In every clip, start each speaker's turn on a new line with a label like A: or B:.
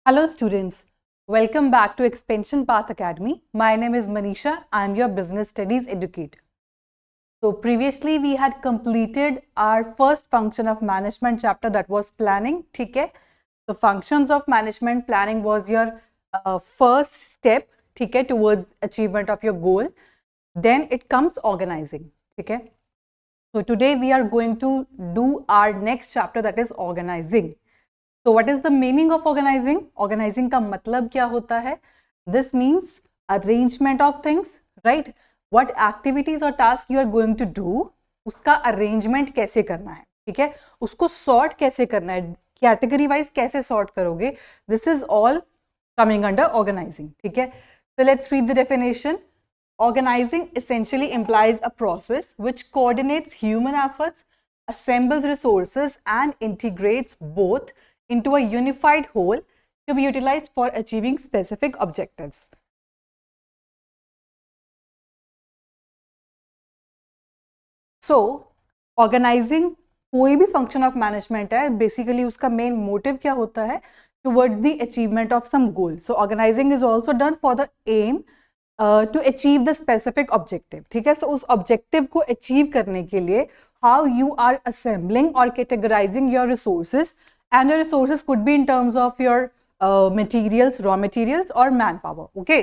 A: Hello students, welcome back to Expansion Path Academy. My name is Manisha. I am your business studies educator. So previously we had completed our first function of management chapter, that was planning. ठीक है? So functions of management planning was your first step, ठीक है, towards achievement of your goal. Then it comes organizing. ठीक है? So today we are going to do our next chapter, that is organizing. So what is the meaning of organizing? Organizing का मतलब क्या होता है? This means arrangement of things, right? What activities or tasks you are going to do, उसका arrangement कैसे करना है, ठीक है? उसको sort कैसे करना है, category wise कैसे sort करोगे? This is all coming under organizing, ठीक है? So let's read the definition. Organizing essentially implies a process which coordinates human efforts, assembles resources, and integrates both into a unified whole to be utilized for achieving specific objectives. So, organizing कोई भी function of management है, basically उसका main motive क्या होता है? Towards the achievement of some goal. So, organizing is also done for the aim to achieve the specific objective. ठीक है? So, उस objective को achieve करने के लिए how you are assembling or categorizing your resources, and your resources could be in terms of your materials, raw materials or manpower. Okay?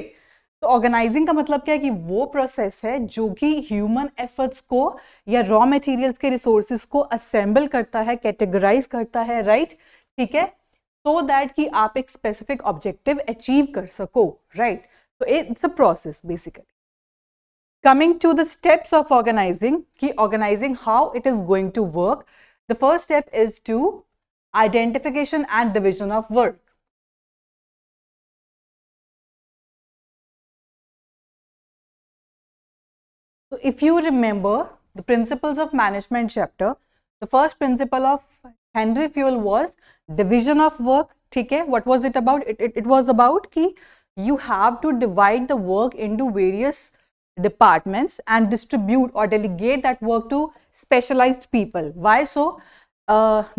A: तो organising का मतलब क्या है कि वो प्रोसेस है जो कि ह्यूमन एफर्ट्स को या रॉ मटेरियल्स के रिसोर्सेज को असेंबल करता है, कैटेगराइज करता है, राइट? ठीक है, सो दैट कि आप एक स्पेसिफिक ऑब्जेक्टिव अचीव कर सको, राइट? तो it's a process basically. Coming to the steps of organising, कि organising how it is going to work. The first step is to identification and division of work. So if you remember the principles of management chapter, the first principle of Henry Fayol was division of work. ठीक है, what was it about? It was about कि you have to divide the work into various departments and distribute or delegate that work to specialized people. Why so?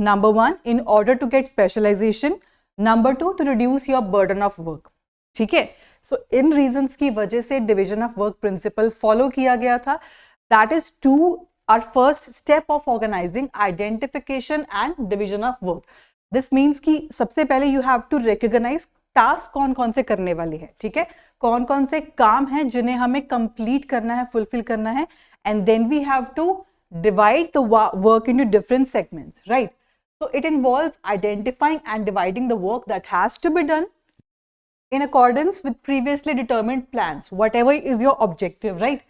A: Number one, in order to get specialization. Number two, to reduce your burden of work. ठीक है, so इन reasons की वजह से division of work principle follow किया गया था. That is to our first step of organizing, identification and division of work. This means कि सबसे पहले you have to recognize task कौन कौन से करने वाले हैं, ठीक है, कौन कौन से काम हैं जिन्हें हमें complete करना है, fulfill करना है, and then we have to divide the work into different segments, right? So it involves identifying and dividing the work that has to be done in accordance with previously determined plans, whatever is your objective, right?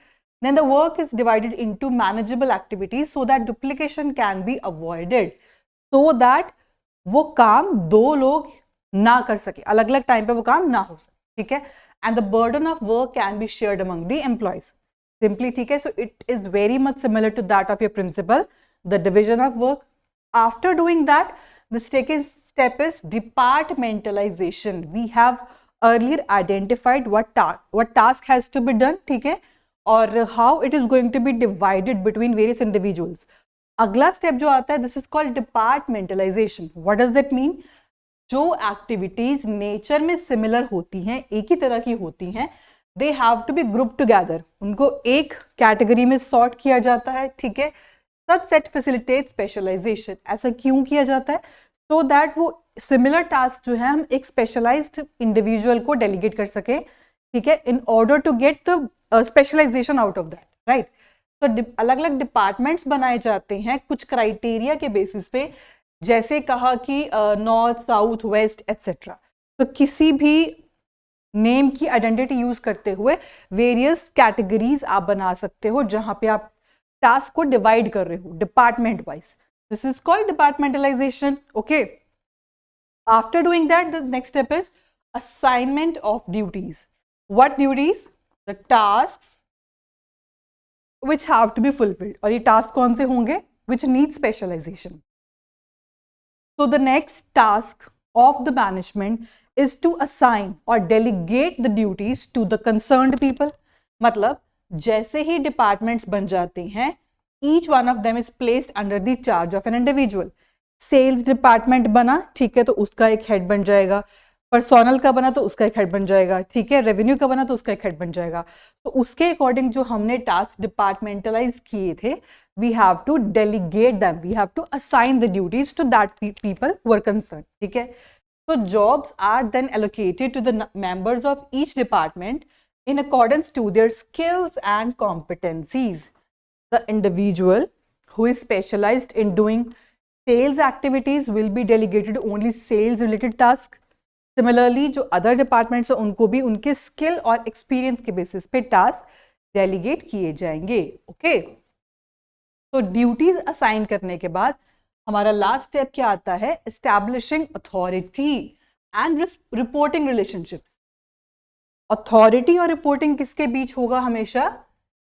A: Then the work is divided into manageable activities so that duplication can be avoided, so that वो काम दो लोग ना कर सके, अलग अलग time पे वो काम ना हो सके, ठीक है? And the burden of work can be shared among the employees. Simply, ठीक है? So it is very much similar to that of your principle, the division of work. After doing that, the second step is departmentalization. We have earlier identified what task has to be done, ठीक है, और how it is going to be divided between various individuals. अगला step जो आता है, this is called departmentalization. What does that mean? जो activities nature में similar होती हैं, एक ही तरह की होती हैं, they have to be grouped together. उनको एक कैटेगरी में सॉर्ट किया जाता है, ठीक है? Such set facilitates specialization. ऐसा क्यों किया जाता है? So that वो सिमिलर टास्क जो है हम एक स्पेशलाइज्ड इंडिविजुअल को डेलीगेट कर सके, ठीक है, in order to get the specialisation out of that, right? तो अलग अलग डिपार्टमेंट्स बनाए जाते हैं कुछ क्राइटेरिया के बेसिस पे, जैसे कहा कि नॉर्थ, साउथ, वेस्ट एटसेट्रा. तो किसी भी नेम की आइडेंटिटी यूज करते हुए वेरियस कैटेगरीज आप बना सकते हो जहां पे आप टास्क को डिवाइड कर रहे हो department wise. This is called departmentalisation. Okay, after doing that the next step is assignment of duties. What duties? The task which have to be fulfilled. और ये टास्क कौन से होंगे? which need specialization. So the next task of the management is to assign or delegate the duties to the concerned people. मतलब जैसे ही departments बन जाते हैं, each one of them is placed under the charge of an individual. Sales department बना, ठीक है, तो उसका एक head बन जाएगा. पर्सोनल का बना तो उसका एक हेड बन जाएगा, ठीक है, रेवेन्यू का बना तो उसका एक हेड बन जाएगा। तो उसके अकॉर्डिंग जो हमने टास्क डिपार्टमेंटलाइज किए थे, we have to delegate them, we have to assign the duties to that people who are concern, ठीक है। So jobs are then allocated to the members of each department in accordance to their skills and competencies. The individual who is specialized in doing sales activities will be delegated only sales related tasks. Similarly, जो other departments हैं उनको भी उनके skill और experience के basis पे task delegate किए जाएंगे, okay? तो ड्यूटीज असाइन करने के बाद हमारा लास्ट स्टेप क्या आता है, establishing authority and reporting relationships. Authority और रिपोर्टिंग किसके बीच होगा हमेशा,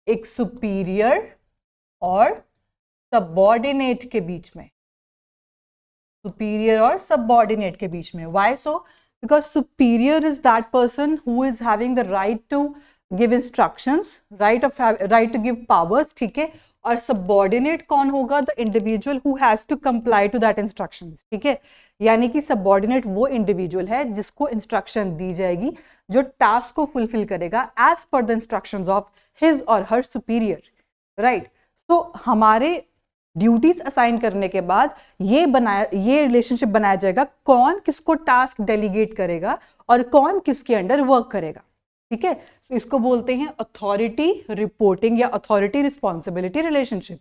A: एक सुपीरियर और सबऑर्डिनेट के बीच में, सुपीरियर और सबऑर्डिनेट के बीच में। Why so, because superior is that person who is having the right to give instructions, right to give powers, ठीक है। और सबऑर्डिनेट कौन होगा, the individual who has to comply to that instructions, ठीक है। यानी कि सबऑर्डिनेट वो इंडिविजुअल है जिसको इंस्ट्रक्शन दी जाएगी, जो टास्क को फुलफिल करेगा as per the instructions of his और हर सुपीरियर, राइट। तो हमारे ड्यूटीज असाइन करने के बाद ये रिलेशनशिप बनाया जाएगा, कौन किसको टास्क डेलीगेट करेगा और कौन किसके अंडर वर्क करेगा, ठीक है। तो इसको बोलते हैं अथॉरिटी रिपोर्टिंग या अथॉरिटी रिस्पॉन्सिबिलिटी रिलेशनशिप,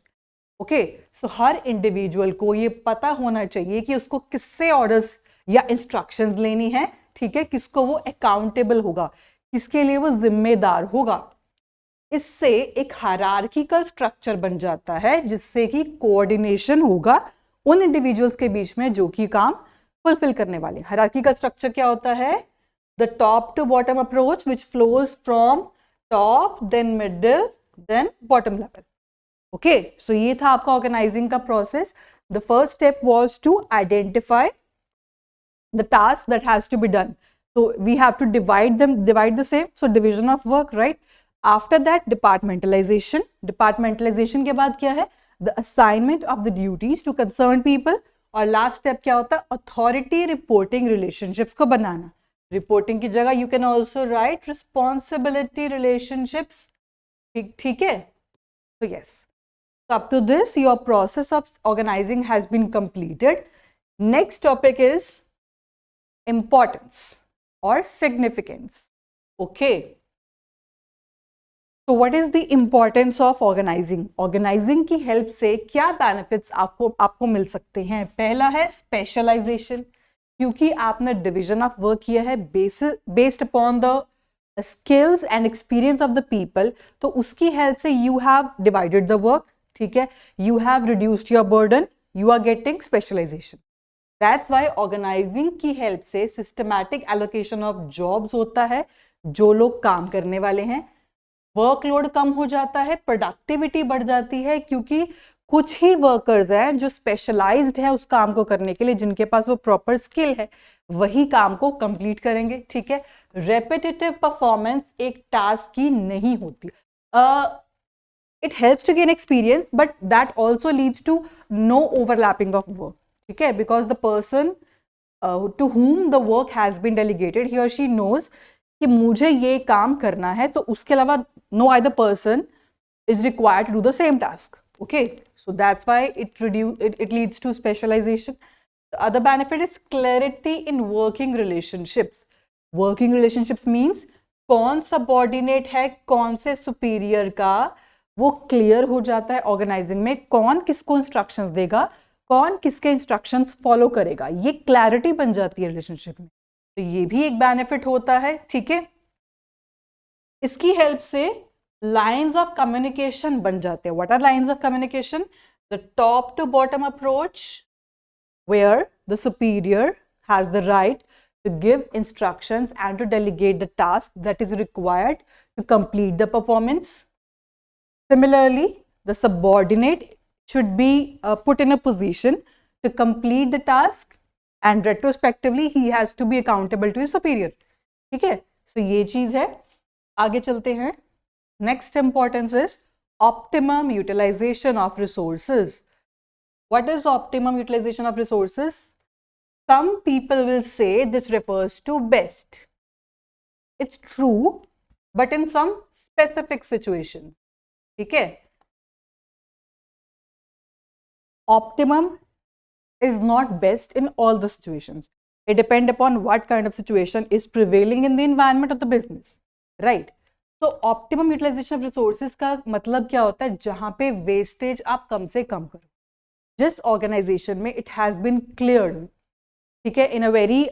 A: ओके। सो हर इंडिविजुअल को ये पता होना चाहिए कि उसको किससे ऑर्डर्स या इंस्ट्रक्शंस लेनी है, ठीक है, किसको वो अकाउंटेबल होगा, किसके लिए वो जिम्मेदार होगा। इससे एक हायरार्किकल स्ट्रक्चर बन जाता है जिससे कि कोऑर्डिनेशन होगा उन इंडिविजुअल्स के बीच में जो कि काम फुलफिल करने वाले। हायरार्किकल स्ट्रक्चर क्या होता है, the top to bottom approach which flows from top then middle then bottom level, okay। so ये था आपका organizing का process. The first step was to identify the task that has to be done, so we have to divide the same, so division of work, right। after that departmentalization के बाद क्या है, the assignment of the duties to concerned people, और last step क्या होता है, authority reporting relationships को बनाना। Reporting की जगह you can also write responsibility relationships, ठीक है। तो yes, up to this your process of organising has been completed. Next topic is importance और सिग्निफिकेंस, ओके। तो what is the importance of organising, organising की help से क्या benefits आपको मिल सकते हैं। पहला है स्पेशलाइजेशन, क्योंकि आपने डिवीजन ऑफ वर्क किया है based upon the skills and experience of the people, तो उसकी हेल्प से you have divided the work, ठीक है, you have reduced your burden, you are getting specialisation. That's why organising की हेल्प से systematic allocation of jobs होता है, जो लोग काम करने वाले हैं, वर्कलोड कम हो जाता है, प्रोडक्टिविटी बढ़ जाती है, क्योंकि कुछ ही वर्कर्स हैं जो स्पेशलाइज्ड है उस काम को करने के लिए, जिनके पास वो प्रॉपर स्किल है, वही काम को कंप्लीट करेंगे, ठीक है। रेपिटेटिव परफॉर्मेंस एक टास्क की नहीं होती, it helps to gain experience but that also leads to no overlapping of work, ठीक है, because the person to whom the work has been delegated, he or she knows कि मुझे ये काम करना है, तो उसके अलावा no other person is required to do the same task, okay। so that's why it leads to specialization. The other benefit is clarity in working relationships. Working relationships means कौन सबऑर्डिनेट है कौन से सुपीरियर का, वो clear हो जाता है organising में, कौन किसको इंस्ट्रक्शंस देगा, कौन किसके इंस्ट्रक्शंस फॉलो करेगा, ये क्लैरिटी बन जाती है रिलेशनशिप में, तो ये भी एक बेनिफिट होता है, ठीक है। इसकी हेल्प से लाइन्स ऑफ कम्युनिकेशन बन जाते हैं। What are lines of communication, the top to bottom approach where the superior has the right to give instructions and to delegate the task that is required to complete the performance. Similarly, the subordinate should be put in a position to complete the task and retrospectively he has to be accountable to his superior. ठीक है, so ये चीज है। आगे चलते हैं। Next importance is optimum utilization of resources. What is optimum utilization of resources? some people will say this refers to best. It's true, but in some specific situations. ठीक है? Optimum is not best in all the situations. It depends upon what kind of situation is prevailing in the environment of the business, right? तो optimum utilisation of resources का मतलब क्या होता है? जहां पे वेस्टेज आप कम से कम करो. जिस ऑर्गेनाइजेशन में इट हैज बीन क्लियर्ड, ठीक है, in a very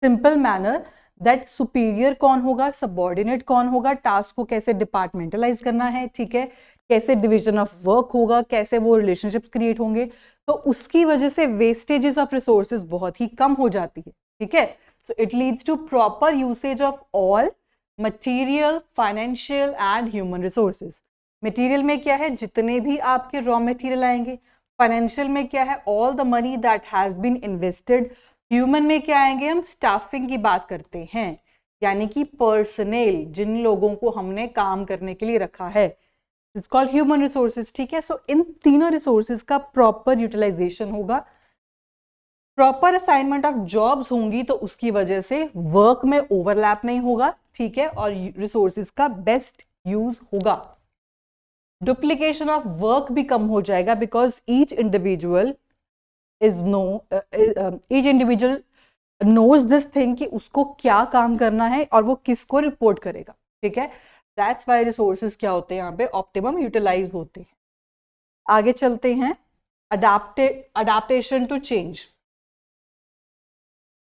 A: simple manner, that superior कौन होगा, सबऑर्डिनेट कौन होगा, टास्क को कैसे डिपार्टमेंटलाइज करना है, ठीक है, कैसे डिवीजन ऑफ वर्क होगा, कैसे वो रिलेशनशिप्स क्रिएट होंगे, तो उसकी वजह से वेस्टेजेस ऑफ रिसोर्सेज बहुत ही कम हो जाती है. ठीक है, so it leads to proper usage of all material, financial and human resources. Material में क्या है? जितने भी आपके रॉ मटेरियल आएंगे. फाइनेंशियल में क्या है? All the money that has been invested. Human में क्या आएंगे? हम स्टाफिंग की बात करते हैं, यानी कि पर्सनेल, जिन लोगों को हमने काम करने के लिए रखा है, इट्स कॉल्ड ह्यूमन रिसोर्सेज. ठीक है, सो इन तीनों रिसोर्सेज का प्रॉपर यूटिलाइजेशन होगा. प्रॉपर असाइनमेंट ऑफ जॉब्स होंगी तो उसकी वजह से वर्क में ओवरलैप नहीं होगा. ठीक है, और रिसोर्सेज का बेस्ट यूज होगा. डुप्लीकेशन ऑफ वर्क भी कम हो जाएगा, because each individual knows this thing कि उसको क्या काम करना है और वो किसको रिपोर्ट करेगा. ठीक है, दैट्स वाई रिसोर्सेज क्या होते हैं यहाँ पे? ऑप्टिमम यूटिलाइज होते हैं. आगे चलते हैं. Adaptation to change.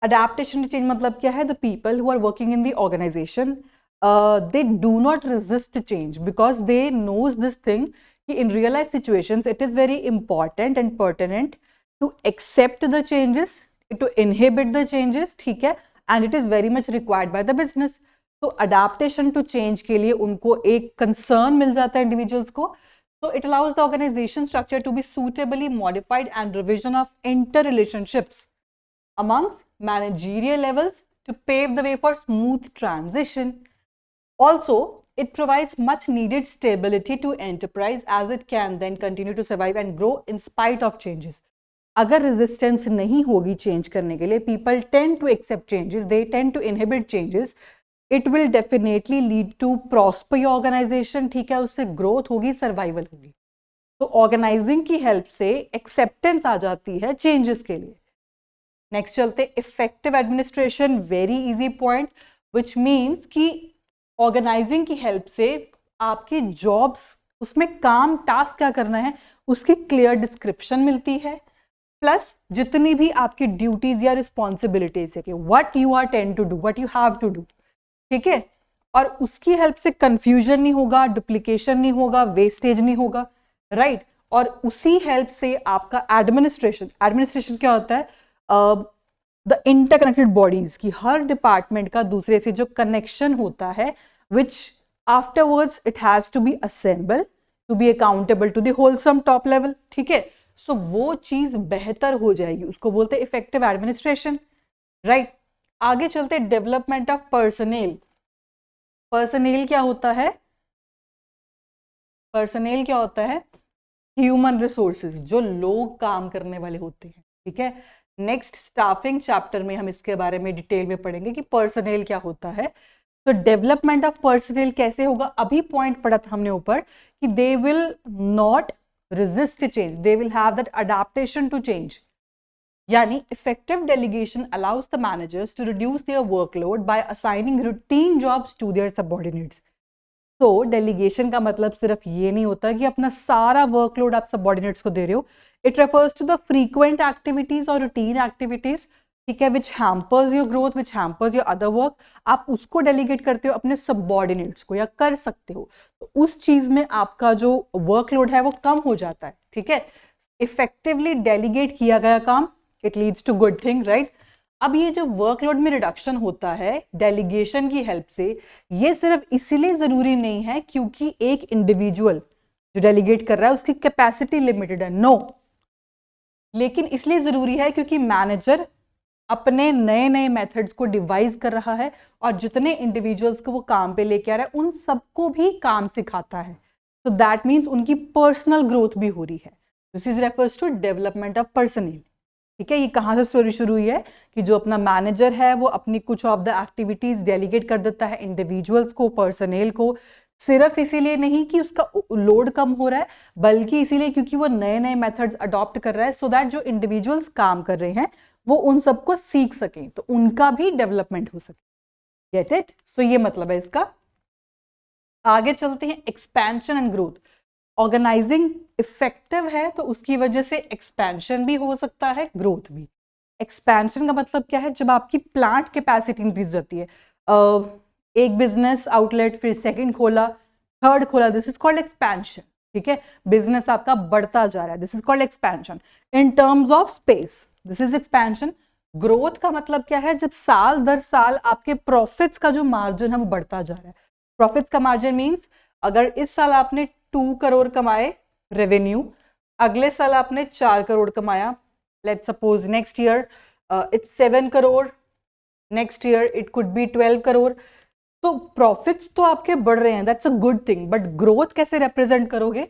A: Adaptation to change मतलब क्या है? The people who are working in the organization, they do not resist change because they knows this thing कि in real life situations it is very important and pertinent to accept the changes, to inhibit the changes. ठीक है, and it is very much required by the business. तो adaptation to change के लिए उनको एक concern मिल जाता है individuals को. So it allows the organization structure to be suitably modified and revision of interrelationships amongst managerial levels to pave the way for smooth transition. Also, it provides much needed stability to enterprise as it can then continue to survive and grow in spite of changes. अगर resistance नहीं होगी change करने के लिए, people tend to accept changes, they tend to inhibit changes, it will definitely lead to prosper your organization. ठीक है, उससे growth होगी, survival होगी. तो organizing की help से acceptance आ जाती है changes के लिए. नेक्स्ट चलते effective administration. Very easy point, which means कि ऑर्गेनाइजिंग की हेल्प से आपकी जॉब्स, उसमें काम, टास्क क्या करना है, उसकी क्लियर डिस्क्रिप्शन मिलती है. प्लस जितनी भी आपकी ड्यूटीज या रिस्पॉन्सिबिलिटीज है कि what you are tend to do, what you have to do. ठीक है, और उसकी हेल्प से कंफ्यूजन नहीं होगा, डुप्लीकेशन नहीं होगा, वेस्टेज नहीं होगा. राइट, और उसी हेल्प से आपका एडमिनिस्ट्रेशन क्या होता है? द इंटरकनेक्टेड बॉडीज की हर डिपार्टमेंट का दूसरे से जो कनेक्शन होता है, which afterwards it has to be assemble to be accountable to the wholesome top level. ठीक है, सो वो चीज बेहतर हो जाएगी, उसको बोलते हैं इफेक्टिव एडमिनिस्ट्रेशन. राइट, आगे चलते डेवलपमेंट ऑफ पर्सनेल. पर्सनेल क्या होता है? पर्सनेल क्या होता है? ह्यूमन रिसोर्सेज, जो लोग काम करने वाले होते हैं. ठीक है, नेक्स्ट स्टाफिंग चैप्टर में हम इसके बारे में डिटेल में पढ़ेंगे कि पर्सनेल क्या होता है. तो डेवलपमेंट ऑफ पर्सनेल कैसे होगा? अभी पॉइंट पढ़ा था हमने ऊपर कि they will not resist change, they will have that adaptation to change. यानी effective delegation allows the managers to reduce their workload by assigning routine jobs to their subordinates. तो delegation का मतलब सिर्फ ये नहीं होता कि अपना सारा workload आप subordinates को दे रहे हो. It refers to the frequent activities or routine activities, ठीक है, which hampers your growth, which hampers your other work. आप उसको delegate करते हो अपने subordinates को, या कर सकते हो, तो उस चीज में आपका जो workload है वो कम हो जाता है. ठीक है, effectively delegate किया गया काम, it leads to good thing, right? अब ये जो वर्कलोड में रिडक्शन होता है डेलीगेशन की हेल्प से, ये सिर्फ इसीलिए जरूरी नहीं है क्योंकि एक इंडिविजुअल जो डेलीगेट कर रहा है उसकी कैपेसिटी लिमिटेड है, नो, लेकिन इसलिए जरूरी है क्योंकि मैनेजर अपने नए नए मेथड्स को डिवाइस कर रहा है और जितने इंडिविजुअल्स को वो काम पे लेके आ रहा है उन सबको भी काम सिखाता है. सो दैट मीन्स उनकी पर्सनल ग्रोथ भी हो रही है. This is refers to development of personal. ठीक है, ये कहाँ से स्टोरी शुरू हुई है कि जो अपना मैनेजर है वो अपनी कुछ ऑफ द एक्टिविटीज डेलीगेट कर देता है इंडिविजुअल्स को, पर्सनेल को, सिर्फ इसीलिए नहीं कि उसका लोड कम हो रहा है, बल्कि इसीलिए क्योंकि वो नए नए मेथड्स अडॉप्ट कर रहा है, सो दैट जो इंडिविजुअल्स काम कर रहे हैं वो उन सबको सीख सकें, तो उनका भी डेवलपमेंट हो सके। Get it? सो ये मतलब है इसका। आगे चलते हैं, expansion and growth. Organising effective है तो उसकी वजह से एक्सपेंशन भी हो सकता है, ग्रोथ भी। एक्सपेंशन का मतलब क्या है? जब आपकी प्लांट कैपेसिटी इंक्रीज जाती है, एक बिजनेस आउटलेट, फिर सेकंड खोला, थर्ड खोला, दिस इज कॉल्ड एक्सपेंशन। ठीक है, बिजनेस आपका बढ़ता जा रहा है, this is called expansion. In terms of space, this is expansion. Growth का मतलब क्या है? जब साल दर साल आपके प्रॉफिट्स का जो मार्जिन है वो बढ़ता जा रहा है। प्रॉफिट्स का मार्जिन मीन्स अगर इस साल आपने 2 करोड़ कमाए रेवेन्यू, अगले साल आपने 4 करोड़ कमाया, let's suppose next year it's 7 crore, next year it could B 12 crore, तो प्रॉफिट्स तो आपके बढ़ रहे हैं, that's a good thing, but growth कैसे रिप्रेजेंट करोगे?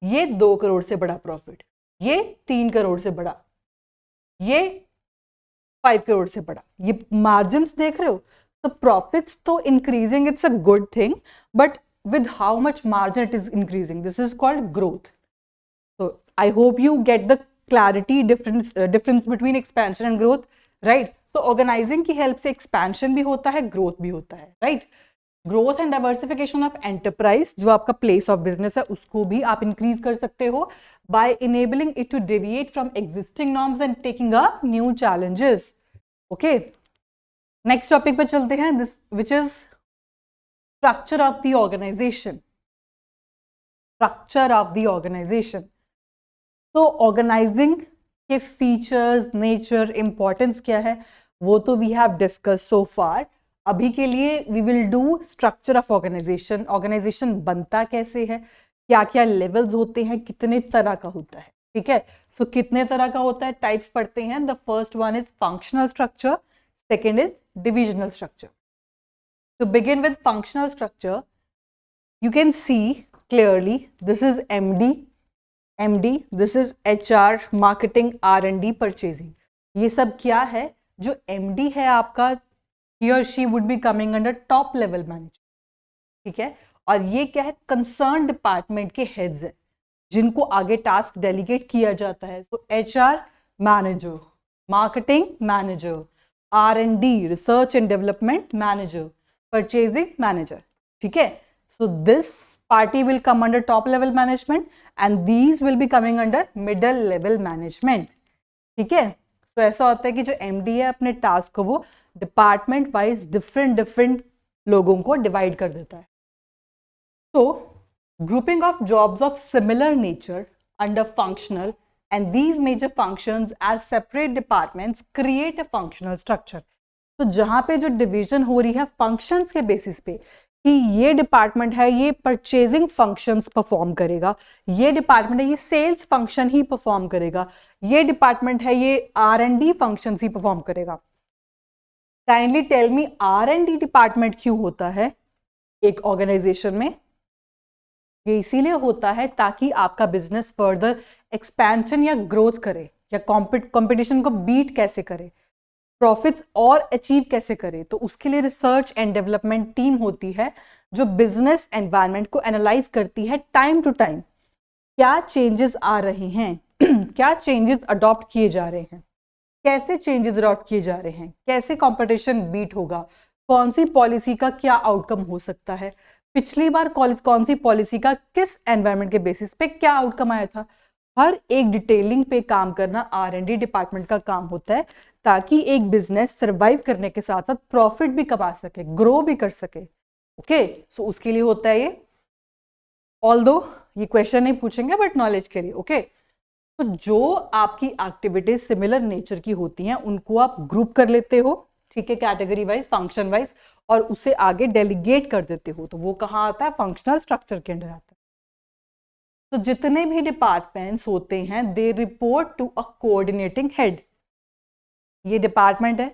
A: ये 2 करोड़ से बड़ा प्रॉफिट, ये 3 करोड़ से बड़ा, ये 5 करोड़ से बड़ा, ये मार्जिन देख रहे हो? तो प्रॉफिट्स तो increasing, it's a good thing, but with how much margin it is increasing, this is called growth. So I hope you get the clarity difference between expansion and growth, right? So organizing की help से expansion भी होता है, growth भी होता है, right? Growth and diversification of enterprise, जो आपका place of business है उसको भी आप increase कर सकते हो by enabling it to deviate from existing norms and taking up new challenges. Okay, next topic पे चलते हैं, this which is structure of the organization. Structure of the organization. तो organizing के features, nature, importance क्या है वो तो we have discussed so far. अभी के लिए we will do structure of organization. Organization बनता कैसे है, क्या क्या levels होते हैं, कितने तरह का होता है, ठीक है? So कितने तरह का होता है, types पढ़ते हैं. The first one is functional structure, second is divisional structure. To begin with functional structure, you can see clearly this is MD, this is HR, marketing, R&D, purchasing. ये सब क्या है? जो MD है आपका, he or she would be coming under top level manager, ठीक है? और ये क्या है? कंसर्न डिपार्टमेंट के हेड्स है जिनको आगे टास्क डेलीगेट किया जाता है. तो HR manager, marketing manager, R&D research and development manager, purchasing manager. ठीक है, so this party will come under top level management and these will be coming under middle level management. ठीक है, so ऐसा होता है कि जो MD है अपने टास्क को वो डिपार्टमेंट वाइज डिफरेंट लोगों को डिवाइड कर देता है. So grouping of jobs of similar nature under functional and these major functions as separate departments create a functional structure. तो जहां पे जो डिवीजन हो रही है फंक्शंस के बेसिस पे कि ये डिपार्टमेंट है ये परचेजिंग फंक्शंस परफॉर्म करेगा, ये डिपार्टमेंट है ये सेल्स फंक्शन ही परफॉर्म करेगा, ये डिपार्टमेंट है ये R&D फंक्शंस ही परफॉर्म करेगा. Kindly tell me R&D department क्यों होता है एक ऑर्गेनाइजेशन में? ये इसीलिए होता है ताकि आपका बिजनेस फर्दर एक्सपेंशन या ग्रोथ करे या कंपटीशन को बीट कैसे करे, प्रॉफिट्स और अचीव कैसे करे. तो उसके लिए रिसर्च एंड डेवलपमेंट टीम होती है जो बिजनेस एनवायरनमेंट को एनालाइज करती है टाइम टू टाइम, क्या चेंजेस आ रहे हैं क्या चेंजेस अडॉप्ट किए जा रहे हैं, कैसे चेंजेस अडॉप्ट किए जा रहे हैं, कैसे कंपटीशन बीट होगा, कौन सी पॉलिसी का क्या आउटकम हो सकता है, पिछली बार कौन सी पॉलिसी का किस एनवायरनमेंट के बेसिस पे क्या आउटकम आया था. हर एक डिटेलिंग पे काम करना R&D डिपार्टमेंट का काम होता है ताकि एक बिजनेस सर्वाइव करने के साथ साथ प्रॉफिट भी कमा सके, ग्रो भी कर सके. ओके, सो उसके लिए होता है ये. ऑल्दो ये क्वेश्चन नहीं पूछेंगे बट नॉलेज के लिए. ओके, तो जो आपकी एक्टिविटीज सिमिलर नेचर की होती हैं उनको आप ग्रुप कर लेते हो, ठीक है, कैटेगरी वाइज, फंक्शन वाइज, और उसे आगे डेलीगेट कर देते हो. तो वो कहाँ आता है? फंक्शनल स्ट्रक्चर के अंदर आता है. तो जितने भी डिपार्टमेंट्स होते हैं they report to a coordinating head. ये डिपार्टमेंट है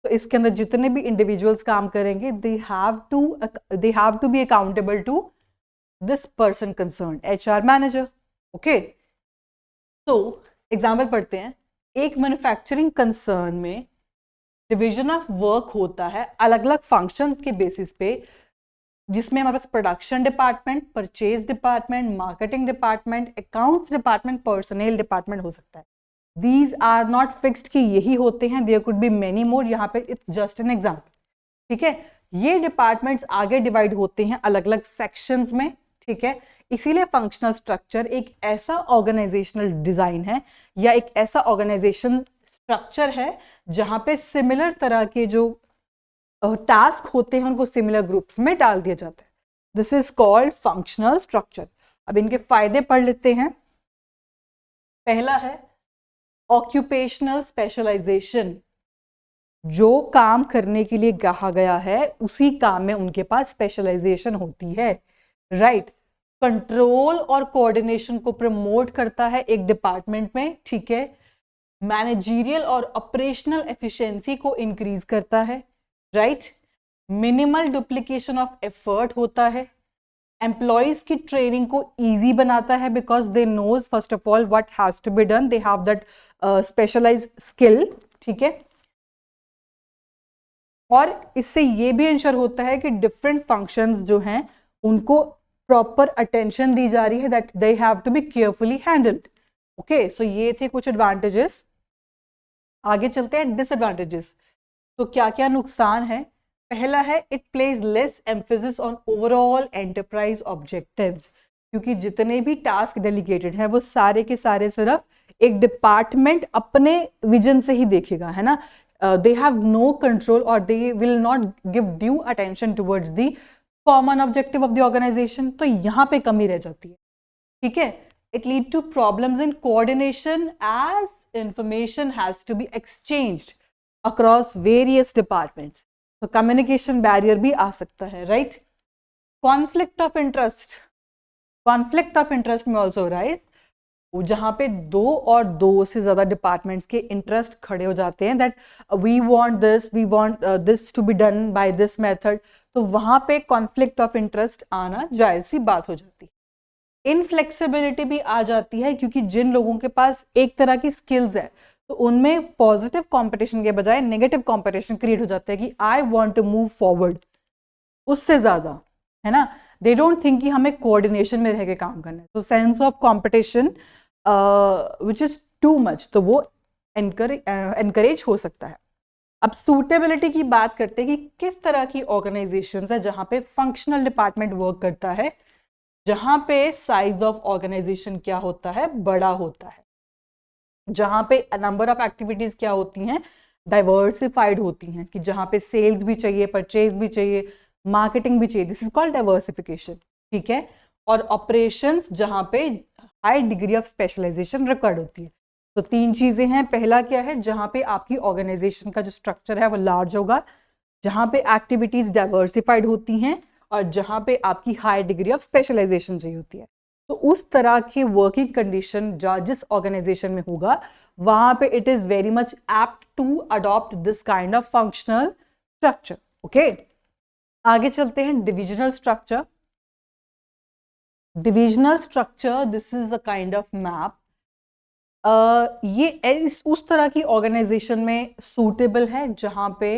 A: तो इसके अंदर जितने भी इंडिविजुअल्स काम करेंगे they have to be accountable to this person concern, HR manager. Okay, तो एग्जाम्पल पढ़ते हैं. एक मैन्युफैक्चरिंग कंसर्न में डिवीजन ऑफ वर्क होता है अलग अलग फंक्शन के बेसिस पे, जिसमें हमारे पास production department, purchase department, marketing department, accounts department, personal department हो सकता है। दीज आर नॉट फिक्स्ड कि यही होते हैं, there could be many more, यहाँ पे इट्स जस्ट एन एग्जाम्पल। ठीक है, ये डिपार्टमेंट्स आगे डिवाइड होते हैं अलग अलग सेक्शंस में। ठीक है, इसीलिए फंक्शनल स्ट्रक्चर एक ऐसा ऑर्गेनाइजेशनल डिजाइन है या एक ऐसा ऑर्गेनाइजेशन स्ट्रक्चर है जहां पे सिमिलर तरह के जो टास्क होते हैं उनको सिमिलर ग्रुप्स में डाल दिया जाता है। This is called functional structure. अब इनके फायदे पढ़ लेते हैं। पहला है ऑक्यूपेशनल स्पेशलाइजेशन। जो काम करने के लिए कहा गया है उसी काम में उनके पास स्पेशलाइजेशन होती है। राइट, कंट्रोल और कोऑर्डिनेशन को प्रमोट करता है एक डिपार्टमेंट में। ठीक है, मैनेजरियल और ऑपरेशनल एफिशिएंसी को इंक्रीज करता है। Right, minimal duplication of effort होता है। एम्प्लॉयज की ट्रेनिंग को इजी बनाता है because they knows first of all what has to be done, they have that specialised skill. ठीक है, और इससे ये भी इंश्योर होता है कि डिफरेंट फंक्शंस जो हैं उनको प्रॉपर अटेंशन दी जा रही है, that they have to be carefully handled. Okay, so ये थे कुछ एडवांटेजेस। आगे चलते हैं डिसएडवांटेजेस। तो क्या क्या नुकसान है? पहला है it plays less emphasis on overall enterprise objectives, क्योंकि जितने भी टास्क डेलीगेटेड हैं वो सारे के सारे सिर्फ एक डिपार्टमेंट अपने विजन से ही देखेगा, है ना। they have no control or they will not give due attention towards the common objective of the organization। तो यहाँ पे कमी रह जाती है। ठीक है, it lead to problems in coordination as information has to be exchanged across various departments। तो communication barrier भी आ सकता है। right, conflict of interest may also arise, जहां पे दो और दो से ज्यादा डिपार्टमेंट्स के इंटरेस्ट खड़े हो जाते हैं, that we want this to be done by this method. तो वहां पे कॉन्फ्लिक्ट ऑफ इंटरेस्ट आना जायज सी बात हो जाती है। इनफ्लेक्सिबिलिटी भी आ जाती है, क्योंकि जिन लोगों के पास एक तरह की स्किल्स है तो उनमें पॉजिटिव कंपटीशन के बजाय नेगेटिव कंपटीशन क्रिएट हो जाता है कि I want to move forward उससे ज्यादा, है ना। दे डोंट थिंक कि हमें कोऑर्डिनेशन में रह के काम करना है। तो sense of competition which is too much, तो वो एनकरेज हो सकता है। अब सूटेबिलिटी की बात करते हैं कि किस तरह की ऑर्गेनाइजेशन है जहां पे फंक्शनल डिपार्टमेंट वर्क करता है, जहां पे साइज ऑफ ऑर्गेनाइजेशन क्या होता है, बड़ा होता है, जहां पे नंबर ऑफ एक्टिविटीज क्या होती हैं, डाइवर्सिफाइड होती हैं, कि जहां पे सेल्स भी चाहिए, परचेज भी चाहिए, मार्केटिंग भी चाहिए। This is called diversification. ठीक है, और ऑपरेशंस जहां पे high degree of specialisation required होती है। तो तीन चीजें हैं। पहला क्या है, जहां पे आपकी ऑर्गेनाइजेशन का जो स्ट्रक्चर है वो लार्ज होगा, जहां पे एक्टिविटीज डाइवर्सिफाइड होती हैं, और जहां पे आपकी हाई डिग्री ऑफ स्पेशलाइजेशन चाहिए होती है। तो उस तरह की वर्किंग कंडीशन जिस ऑर्गेनाइजेशन में होगा वहां पे it is very much apt to adopt this kind of functional structure. Okay, आगे चलते हैं divisional structure. Divisional structure, this is the kind of map. ये उस तरह की ऑर्गेनाइजेशन में सूटेबल है जहां पे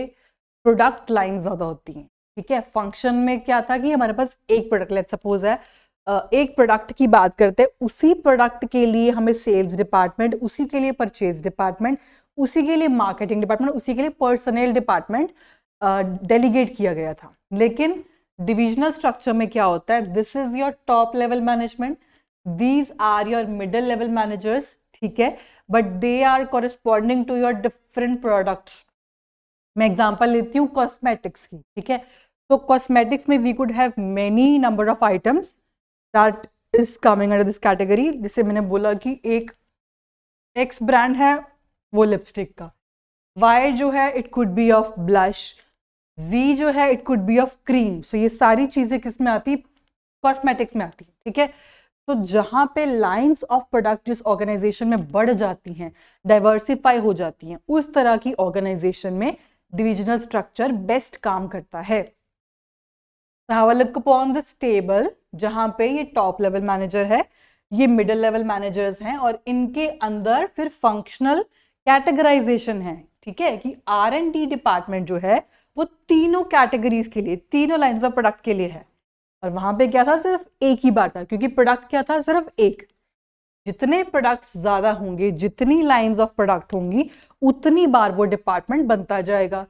A: प्रोडक्ट लाइन ज्यादा होती हैं। ठीक है, फंक्शन में क्या था कि हमारे पास एक प्रोडक्ट, लेट्स सपोज है एक प्रोडक्ट की बात करते हैं, उसी प्रोडक्ट के लिए हमें सेल्स डिपार्टमेंट, उसी के लिए परचेज डिपार्टमेंट, उसी के लिए मार्केटिंग डिपार्टमेंट, उसी के लिए पर्सनल डिपार्टमेंट डेलीगेट किया गया था। लेकिन डिविजनल स्ट्रक्चर में क्या होता है, this is your top level management, these are your middle level managers. ठीक है, but they are corresponding to your different products. मैं एग्जांपल लेती हूँ कॉस्मेटिक्स की। ठीक है, तो कॉस्मेटिक्स में we could have many number of items that is coming under this category. जिसे मैंने बोला कि एक एक्स ब्रांड है वो लिपस्टिक का, वाई जो है it could be of blush, V जो है it could be of cream. So ये सारी चीजें किस में आती, कॉस्मेटिक्स में आती है। ठीक है, तो जहां पे लाइंस ऑफ प्रोडक्ट जिस ऑर्गेनाइजेशन में बढ़ जाती हैं, डाइवर्सिफाई हो जाती हैं, उस तरह की ऑर्गेनाइजेशन में डिविजनल स्ट्रक्चर बेस्ट काम करता है। Have a look upon this table, जहां पे ये टॉप लेवल मैनेजर है, ये मिडिल लेवल मैनेजर्स हैं, और इनके अंदर फिर फंक्शनल कैटेगराइजेशन है, ठीक है, कि R&D डिपार्टमेंट जो है वो तीनों कैटेगरीज के लिए, तीनों लाइंस ऑफ प्रोडक्ट के लिए है। और वहां पे क्या था, सिर्फ एक ही बार था, क्योंकि प्रोडक्ट क्या था, सिर्फ एक। जितने प्रोडक्ट्स ज्यादा होंगे, जितनी लाइंस ऑफ प्रोडक्ट होंगी, उतनी बार वो डिपार्टमेंट बनता जाएगा।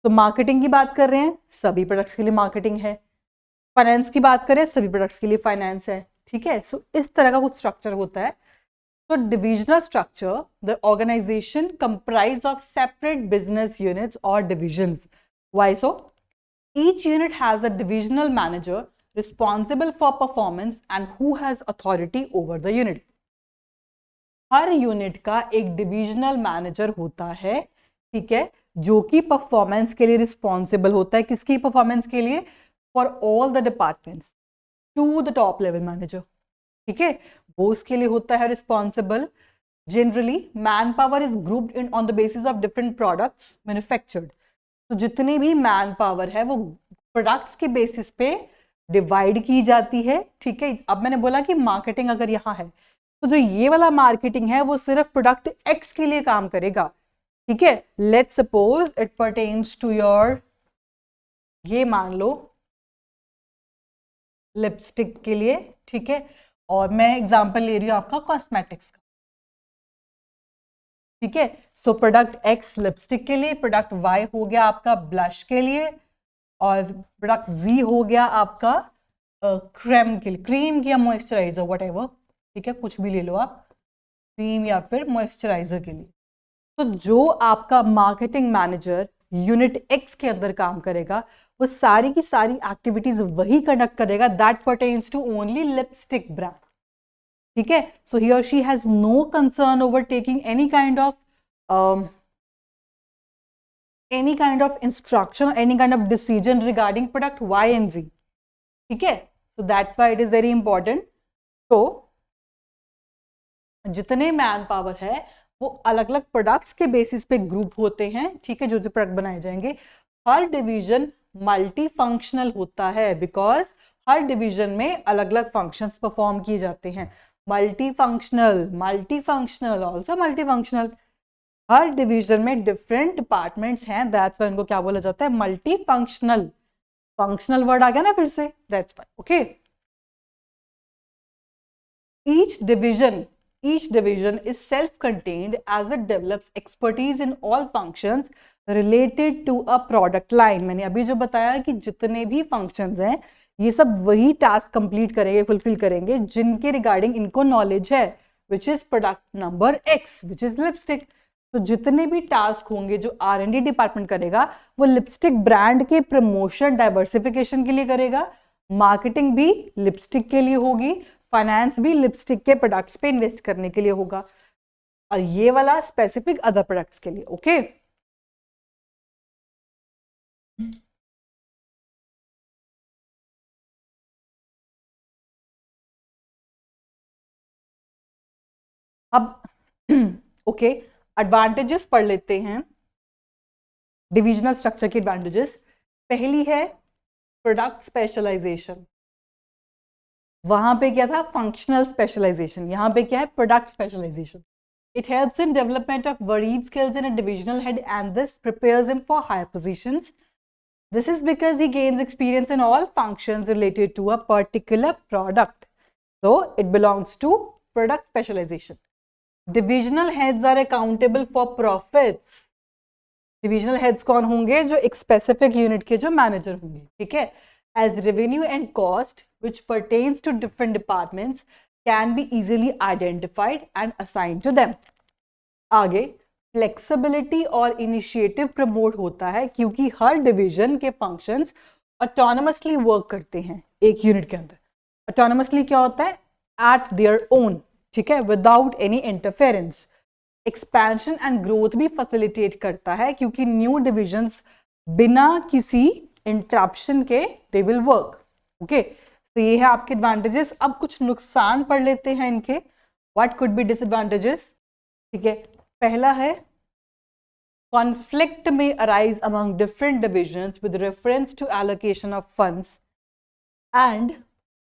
A: तो मार्केटिंग की बात कर रहे हैं, सभी प्रोडक्ट्स के लिए मार्केटिंग है। फाइनेंस की बात करें, सभी प्रोडक्ट्स के लिए फाइनेंस है, ठीक है। सो इस तरह का कुछ स्ट्रक्चर होता है। So divisional structure, the organization comprised of separate business units or divisions. Why so? Each unit has a divisional manager responsible for performance and who has authority over the unit. Her unit का एक divisional manager होता है, ठीक है, जो कि performance के लिए रिस्पॉन्सिबल होता है। किसकी परफॉर्मेंस के लिए? For all the departments to the top level manager, ठीक है, वो उसके लिए होता है responsible. Generally man power is grouped in on the basis of different products manufactured. तो जितनी भी मैन पावर है वो प्रोडक्ट्स के बेसिस पे डिवाइड की जाती है, ठीक है। अब मैंने बोला कि मार्केटिंग अगर यहाँ है, तो जो ये वाला मार्केटिंग है वो सिर्फ प्रोडक्ट एक्स के लिए काम करेगा, ठीक है। Let's suppose it pertains to your, ये मान लो लिपस्टिक के लिए, ठीक है, और मैं एग्जांपल ले रही हूं आपका कॉस्मेटिक्स का, ठीक है। सो प्रोडक्ट एक्स लिपस्टिक के लिए, प्रोडक्ट वाई हो गया आपका ब्लश के लिए, और प्रोडक्ट जी हो गया आपका क्रीम के लिए, क्रीम या मॉइस्चराइजर वट एवर, ठीक है, कुछ भी ले लो आप, क्रीम या फिर मॉइस्चराइजर के लिए। तो जो आपका मार्केटिंग मैनेजर यूनिट एक्स के अंदर काम करेगा, वो सारी की सारी एक्टिविटीज वही कंडक्ट करेगा that pertains to only lipstick brand, ठीक है। सो ही और she has no concern over taking any kind of instruction, any kind of decision regarding product Y and G, ठीक है। So that's why it is very important. तो जितने man power है वो अलग अलग प्रोडक्ट्स के बेसिस पे ग्रुप होते हैं, ठीक है, जो जो प्रोडक्ट बनाए जाएंगे। हर डिवीजन मल्टी फंक्शनल होता है, बिकॉज हर डिवीजन में अलग अलग फंक्शंस परफॉर्म किए जाते हैं। Multi functional also multi functional. हर डिवीजन में डिफरेंट डिपार्टमेंट्स हैं, दैट्स व्हाई इनको क्या बोला जाता है, मल्टी फंक्शनल। फंक्शनल वर्ड आ गया ना फिर से, that's why, okay. Each division is self-contained as it develops expertise in all functions related to a product line. मैंने अभी जो बताया कि जितने भी functions हैं ये सब वही टास्क कंप्लीट करेंगे, फुलफिल करेंगे जिनके रिगार्डिंग इनको नॉलेज है, which is product number x, which is lipstick. तो जितने भी टास्क होंगे जो R&D डिपार्टमेंट करेगा, वो लिपस्टिक ब्रांड के प्रमोशन डाइवर्सिफिकेशन के लिए करेगा, मार्केटिंग भी लिपस्टिक के लिए होगी, फाइनेंस भी लिपस्टिक के प्रोडक्ट्स पे इन्वेस्ट करने के लिए होगा, और ये वाला स्पेसिफिक अदर प्रोडक्ट्स के लिए, ओके। अब ओके, एडवांटेजेस पढ़ लेते हैं, डिविजनल स्ट्रक्चर के एडवांटेजेस। पहली है प्रोडक्ट स्पेशलाइजेशन। वहां पे क्या था, फंक्शनल स्पेशलाइजेशन, यहाँ पे क्या है, product specialisation. It helps in development of varied skills in a divisional head and this prepares him for higher positions. This is because he gains experience in all functions related to a particular product. So it belongs to product specialization. Divisional heads are accountable for profits. Divisional heads कौन होंगे, जो एक specific unit के जो manager होंगे, ठीक है। As revenue and cost which pertains to different departments can be easily identified and assigned to them. आगे फ्लेक्सिबिलिटी और इनिशिएटिव प्रमोट होता है, क्योंकि हर डिवीजन के फंक्शंस ऑटोनोमसली वर्क करते हैं एक यूनिट के अंदर। ऑटोनोमसली क्या होता है, एट देयर ओन, ठीक है, without any interference. Expansion and growth भी फैसिलिटेट करता है, क्योंकि न्यू डिविजन्स बिना किसी इंटरप्शन के दे विल वर्क, ओके। तो ये है आपके एडवांटेजेस। अब कुछ नुकसान पढ़ लेते हैं इनके, व्हाट कुड बी डिसएडवांटेजेस, ठीक है। पहला है कॉन्फ्लिक्ट में arise among different divisions with reference to allocation of funds and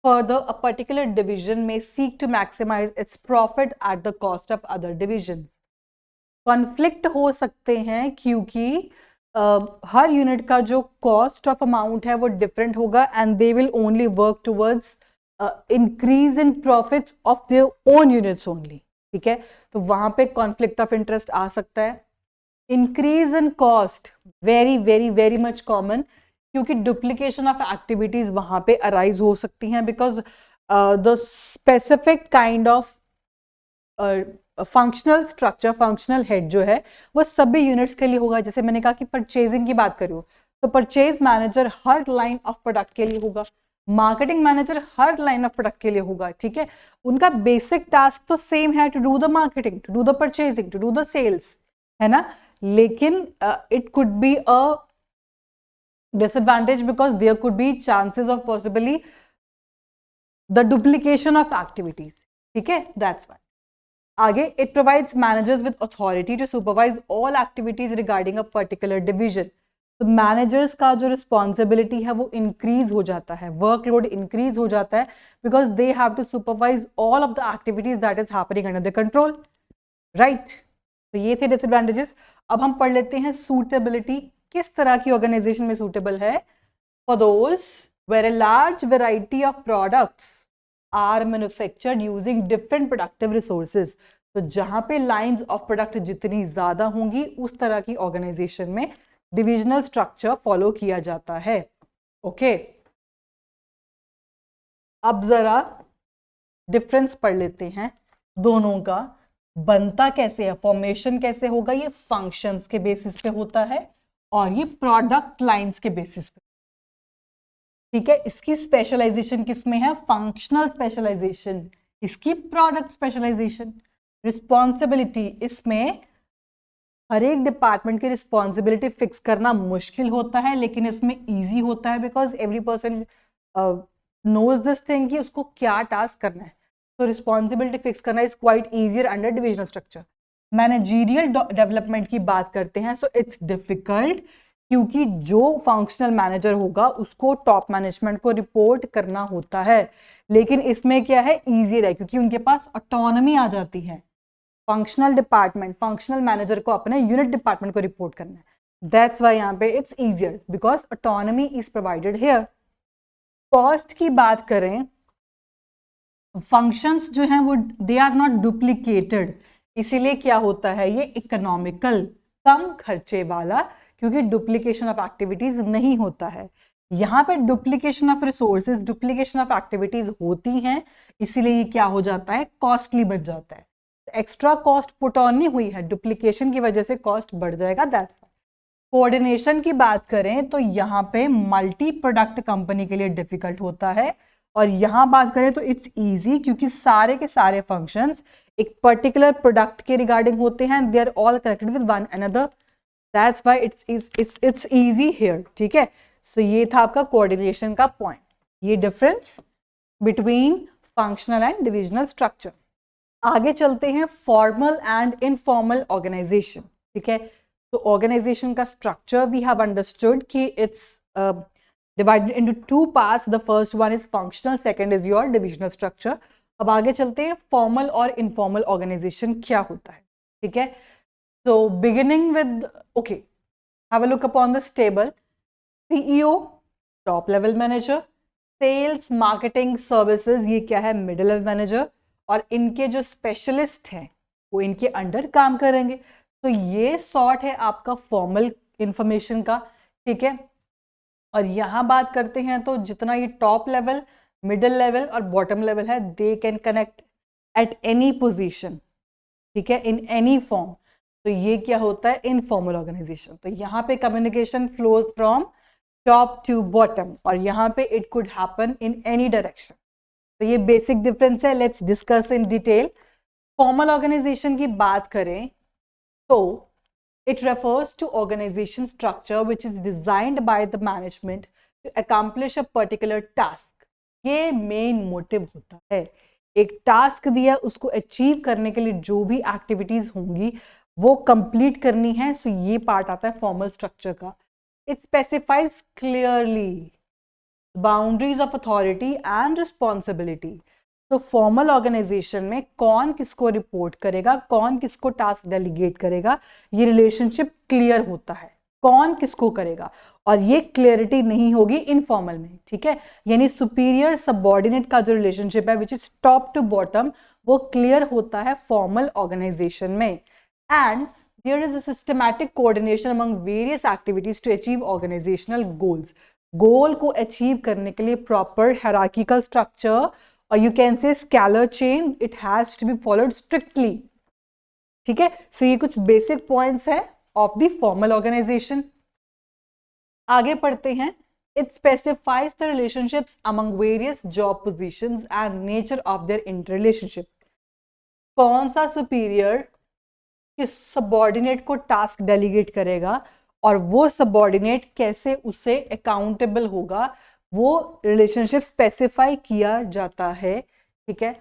A: further a particular division may seek to maximize its profit at the cost of other divisions. Conflict हो सकते हैं क्योंकि हर unit का जो कॉस्ट ऑफ अमाउंट है वो different होगा and they will only work towards increase in profits of their own units only, ठीक है। तो वहां पे कॉन्फ्लिक्ट ऑफ इंटरेस्ट आ सकता है। Increase in cost, very very very much common, क्योंकि डुप्लीकेशन ऑफ एक्टिविटीज वहां पे अराइज हो सकती हैं because the specific kind of functional structure, functional head जो है वो सभी यूनिट्स के लिए होगा। जैसे मैंने कहा कि परचेजिंग की बात करूँ तो परचेज मैनेजर हर लाइन ऑफ प्रोडक्ट के लिए होगा, मार्केटिंग मैनेजर हर लाइन ऑफ प्रोडक्ट के लिए होगा, ठीक है। उनका बेसिक टास्क तो सेम है, to do the marketing, to do the purchasing, to do the sales, है ना। लेकिन it could be a disadvantage because there could be chances of possibly the duplication of activities, ठीक है, that's why. आगे, it provides managers with authority to supervise all activities regarding a particular division. तो managers का जो responsibility है वो increase हो जाता है, वर्कलोड इंक्रीज हो जाता है because they have to supervise all of the activities that is happening under the control, right. तो ये थे डिसएडवांटेजेस। अब हम पढ़ लेते हैं सूटेबिलिटी, किस तरह की ऑर्गेनाइजेशन में सूटेबल है। For those where a large variety of products are manufactured using different productive resources, तो जहां पे लाइंस ऑफ प्रोडक्ट जितनी ज्यादा होंगी उस तरह की ऑर्गेनाइजेशन में डिविजनल स्ट्रक्चर फॉलो किया जाता है, ओके। अब जरा डिफरेंस पढ़ लेते हैं दोनों का, बनता कैसे है, फॉर्मेशन कैसे होगा। ये फंक्शंस के बेसिस पे होता है और ये प्रोडक्ट लाइंस के बेसिस पे, ठीक है। इसकी स्पेशलाइजेशन किसमें है, फंक्शनल स्पेशलाइजेशन, इसकी प्रोडक्ट स्पेशलाइजेशन। रिस्पॉन्सिबिलिटी, इसमें हर एक डिपार्टमेंट की रिस्पॉन्सिबिलिटी फिक्स करना मुश्किल होता है लेकिन इसमें इजी होता है because every person knows this thing कि उसको क्या टास्क करना है। तो रिस्पॉन्सिबिलिटी फिक्स करना is quite easier under divisional structure. Managerial development की बात करते हैं सो इट्स डिफिकल्ट क्योंकि जो फंक्शनल मैनेजर होगा उसको टॉप मैनेजमेंट को रिपोर्ट करना होता है, लेकिन इसमें क्या है, इजियर है क्योंकि उनके पास ऑटोनॉमी आ जाती है। फंक्शनल डिपार्टमेंट, फंक्शनल मैनेजर को अपने यूनिट डिपार्टमेंट को रिपोर्ट करना है, दैट्स व्हाई यहाँ पे it's easier because autonomy is provided here. Cost की बात करें, फंक्शंस जो हैं वो दे आर नॉट डुप्लीकेटेड, इसीलिए क्या होता है, ये इकोनॉमिकल, कम खर्चे वाला, क्योंकि डुप्लीकेशन ऑफ एक्टिविटीज नहीं होता है। यहाँ पे duplication of resources, duplication of activities होती हैं, इसीलिए ये क्या हो जाता है, कॉस्टली बढ़ जाता है। एक्स्ट्रा कॉस्ट पुट ऑन नहीं हुई है, डुप्लीकेशन की वजह से कॉस्ट बढ़ जाएगा, दैट्स व्हाई। कोऑर्डिनेशन की बात करें तो यहाँ पे मल्टी प्रोडक्ट कंपनी के लिए डिफिकल्ट होता है और यहाँ बात करें तो इट्स इजी क्योंकि सारे के सारे फंक्शंस एक पर्टिकुलर प्रोडक्ट के रिगार्डिंग होते हैं, they are all connected with one another, that's why it's easy here, ठीक है। सो ये था आपका कोऑर्डिनेशन का पॉइंट, ये difference between functional and divisional structure. आगे चलते हैं फॉर्मल एंड इनफॉर्मल ऑर्गेनाइजेशन, ठीक है। तो ऑर्गेनाइजेशन का स्ट्रक्चर वी हैव अंडरस्टूड कि it's divided into two parts. The first one is functional, second is your divisional structure. अब आगे चलते हैं फॉर्मल और इनफॉर्मल ऑर्गेनाइजेशन क्या होता है, ठीक है। So beginning with, okay, have a look upon this table. CEO, top level manager, sales, marketing, services, ये क्या है, middle level manager, और इनके जो स्पेशलिस्ट हैं वो इनके अंडर काम करेंगे। तो ये सॉर्ट है आपका फॉर्मल इंफॉर्मेशन का, ठीक है। और यहाँ बात करते हैं तो जितना ये टॉप लेवल, मिडिल लेवल और बॉटम लेवल है, they can connect at any position, ठीक है, इन एनी फॉर्म। तो ये क्या होता है, इनफॉर्मल ऑर्गेनाइजेशन। तो यहाँ पे communication flows from top to bottom और यहाँ पे it could happen in any direction. तो ये बेसिक डिफरेंस है, let's discuss in detail. Formal organisation की बात करें तो it refers to organization structure which is designed by the management to accomplish a particular task. ये मेन मोटिव होता है, एक टास्क दिया उसको अचीव करने के लिए जो भी एक्टिविटीज होंगी वो कंप्लीट करनी है। सो ये पार्ट आता है फॉर्मल स्ट्रक्चर का। It specifies clearly boundaries of authority and responsibility. तो फॉर्मल ऑर्गेनाइजेशन में कौन किसको रिपोर्ट करेगा, कौन किसको टास्क डेलीगेट करेगा, ये रिलेशनशिप क्लियर होता है कौन किसको करेगा, और ये क्लियरिटी नहीं होगी इनफॉर्मल में, ठीक है। यानी सुपीरियर सबऑर्डिनेट का जो रिलेशनशिप है which is top to bottom, वो क्लियर होता है फॉर्मल ऑर्गेनाइजेशन में। And there is a systematic coordination among various activities to achieve organizational goals. गोल को अचीव करने के लिए proper hierarchical structure or you can say scalar chain, it has to be followed strictly, ठीक है। सो ये कुछ basic points है of the formal organisation. आगे पढ़ते हैं। It specifies the relationships among various job positions and nature of their interrelationship. कौन सा सुपीरियर किस सबऑर्डिनेट को टास्क डेलीगेट करेगा और वो सबऑर्डिनेट कैसे उसे अकाउंटेबल होगा, वो रिलेशनशिप स्पेसिफाई किया जाता है, ठीक है।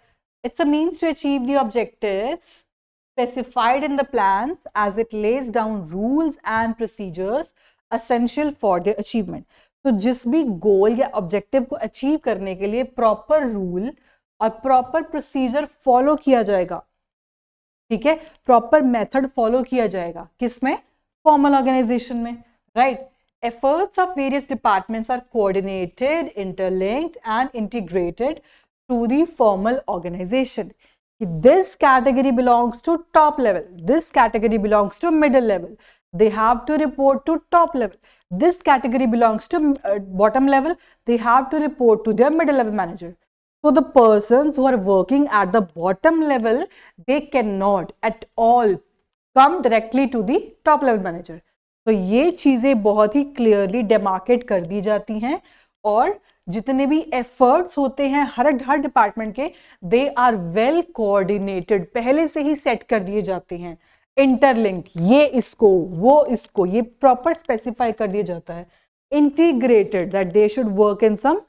A: It's a means to achieve the objectives specified in the plan as it lays down rules and procedures essential for the achievement. तो जिस भी गोल या ऑब्जेक्टिव को अचीव करने के लिए प्रॉपर रूल और प्रॉपर प्रोसीजर फॉलो किया जाएगा, ठीक है, प्रॉपर मेथड फॉलो किया जाएगा, किसमें? फॉर्मल ऑर्गेनाइजेशन में, right. Efforts of various departments are coordinated, interlinked and integrated to the formal organisation. This category belongs to top level, this category belongs to middle level, they have to report to top level. This category belongs to bottom level, they have to report to their middle level manager. So the persons who are working at the bottom level, they cannot at all come directly to the top level manager. तो ये चीजें बहुत ही clearly डेमार्केट कर दी जाती हैं, और जितने भी एफर्ट्स होते हैं हर डिपार्टमेंट के, दे आर वेल कोऑर्डिनेटेड, पहले से ही सेट कर दिए जाते हैं। इंटरलिंक, ये इसको वो इसको, ये प्रॉपर स्पेसिफाई कर दिया जाता है। Integrated, that they should work in some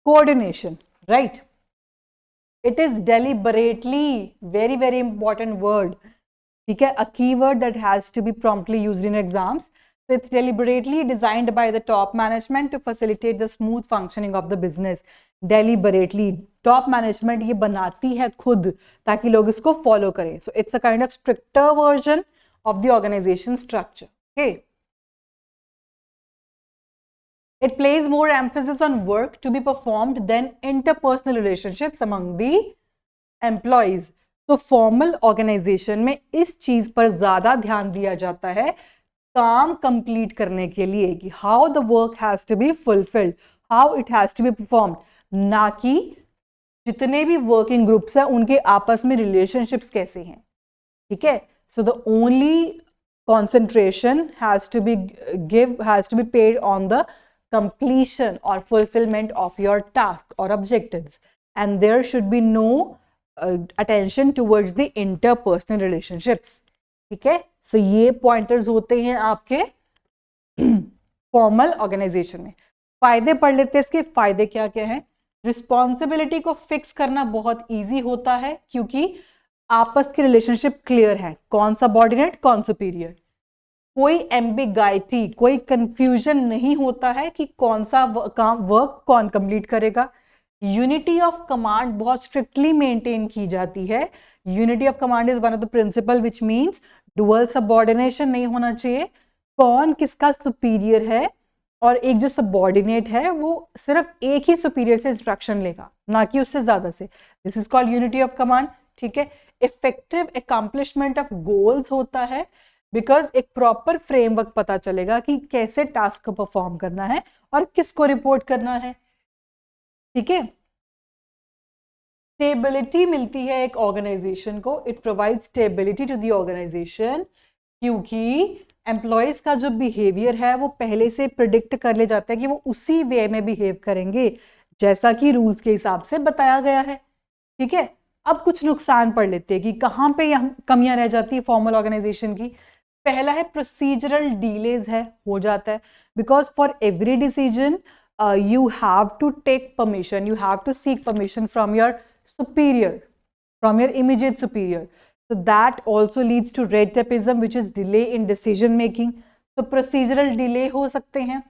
A: coordination, right. It is deliberately, very very important word, ठीक है, a keyword that has to be promptly used in exams. So it's deliberately designed by the top management to facilitate the smooth functioning of the business. Deliberately, top management ये बनाती है खुद ताकि लोग इसको follow करें. So it's a kind of stricter version of the organization structure. Okay. It places more emphasis on work to be performed than interpersonal relationships among the employees. तो formal organization में इस चीज पर ज्यादा ध्यान दिया जाता है काम कंप्लीट करने के लिए कि how the work has to be fulfilled, how it has to be performed, ना कि जितने भी वर्किंग ग्रुप्स हैं उनके आपस में रिलेशनशिप्स कैसे हैं, ठीक है। So the only concentration has to be paid on the completion or fulfillment of your task or objectives, and there should be no attention towards the interpersonal relationships, ठीक है। सो ये पॉइंटर्स होते हैं आपके फॉर्मल ऑर्गेनाइजेशन में। फायदे पढ़ लेते हैं इसके, फायदे क्या क्या हैं। रिस्पॉन्सिबिलिटी को फिक्स करना बहुत इजी होता है क्योंकि आपस की रिलेशनशिप क्लियर है, कौन सबऑर्डिनेट कौन सुपीरियर, कोई एम्बिगाइटी, कोई कंफ्यूजन नहीं होता है कि कौन सा वर्क कौन कंप्लीट करेगा। यूनिटी ऑफ कमांड बहुत स्ट्रिक्टली मेंटेन की जाती है। Unity of command is one of the principal which means dual subordination नहीं होना चाहिए, कौन किसका सुपीरियर है, और एक जो सबऑर्डिनेट है वो सिर्फ एक ही सुपीरियर से इंस्ट्रक्शन लेगा, ना कि उससे ज्यादा से। This is called unity of command, ठीक है। इफेक्टिव अकम्प्लिशमेंट ऑफ गोल्स होता है बिकॉज एक प्रॉपर फ्रेमवर्क पता चलेगा कि कैसे टास्क को परफॉर्म करना है और किसको रिपोर्ट करना है, ठीक है। स्टेबिलिटी मिलती है एक ऑर्गेनाइजेशन को, it provide stability to the organisation, क्योंकि एम्प्लॉयज का जो बिहेवियर है वो पहले से प्रिडिक्ट कर ले जाता है कि वो उसी वे में बिहेव करेंगे जैसा कि रूल्स के हिसाब से बताया गया है, ठीक है। अब कुछ नुकसान पढ़ लेते हैं कि कहाँ पे कमियां रह जाती है फॉर्मल ऑर्गेनाइजेशन की। पहला है प्रोसीजरल डिलेज है, हो जाता है, because for every decision you have to take permission, you have to seek permission from your superior, from your immediate superior. So that also leads to red tapeism, which is delay in decision making. So procedural delay हो सकते हैं।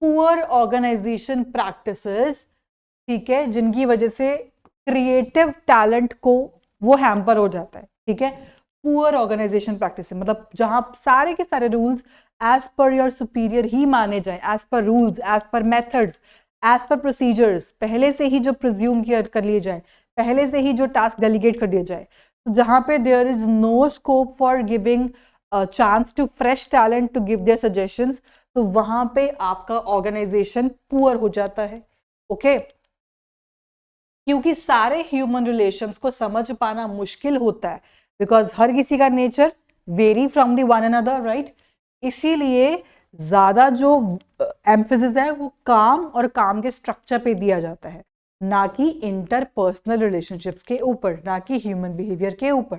A: poor organization practices, ठीक है, जिनकी वजह से creative talent को वो हैम्पर हो जाता है, ठीक है। पुअर ऑर्गेनाइजेशन प्रैक्टिस, मतलब जहां सारे के सारे rules as per your superior ही माने जाए, as per rules, as per methods, as per procedures, पहले से ही जो प्रिज्यूम कर लिए जाए, पहले से ही जो टास्क डेलीगेट कर दिया जाए, तो जहां पे there is no scope for giving chance to fresh talent to give their suggestions, तो वहां पे आपका ऑर्गेनाइजेशन पुअर हो जाता है, ओके। क्योंकि सारे ह्यूमन रिलेशंस को समझ पाना मुश्किल होता है, बिकॉज हर किसी का nature very from the one another, right. इसीलिए ज्यादा जो एम्फेसिस है वो काम और काम के स्ट्रक्चर पे दिया जाता है, ना कि इंटरपर्सनल रिलेशनशिप्स के ऊपर, ना कि ह्यूमन बिहेवियर के ऊपर,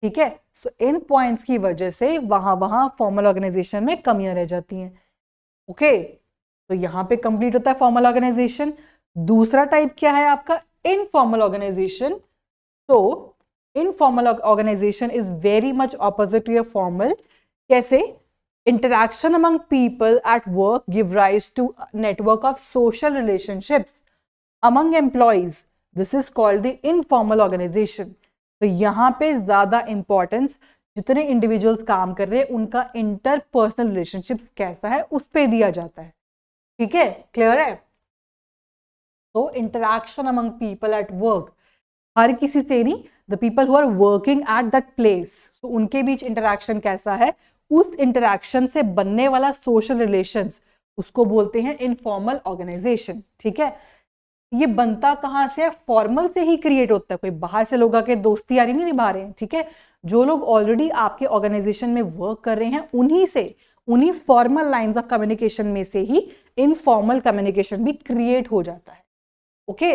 A: ठीक है। सो इन पॉइंट्स की वजह से वहां फॉर्मल ऑर्गेनाइजेशन में कमियां रह जाती हैं, ओके। तो यहाँ पे कंप्लीट होता है फॉर्मल ऑर्गेनाइजेशन। दूसरा टाइप क्या है आपका, इनफॉर्मल ऑर्गेनाइजेशन। तो informal organisation is very much opposite to formal. कैसे? Interaction among people at work give rise to network of social relationships among employees, this is called the informal organisation. तो यहाँ पे ज्यादा importance जितने individuals काम कर रहे हैं उनका इंटरपर्सनल रिलेशनशिप्स कैसा है उस पे दिया जाता है, ठीक है, क्लियर है। तो interaction among people at work, हर किसी से नहीं, the people who are working at that place, तो उनके बीच इंटरैक्शन कैसा है, उस इंटरैक्शन से बनने वाला सोशल रिलेशंस, उसको बोलते हैं इनफॉर्मल ऑर्गेनाइजेशन, ठीक है। ये बनता कहाँ से है, फॉर्मल से ही क्रिएट होता है, कोई बाहर से लोग आके दोस्ती यारी नहीं निभा रहे हैं, ठीक है। जो लोग ऑलरेडी आपके ऑर्गेनाइजेशन में वर्क कर रहे हैं उन्हीं से, उन्हीं फॉर्मल लाइंस ऑफ कम्युनिकेशन में से ही इनफॉर्मल कम्युनिकेशन भी क्रिएट हो जाता है, ओके।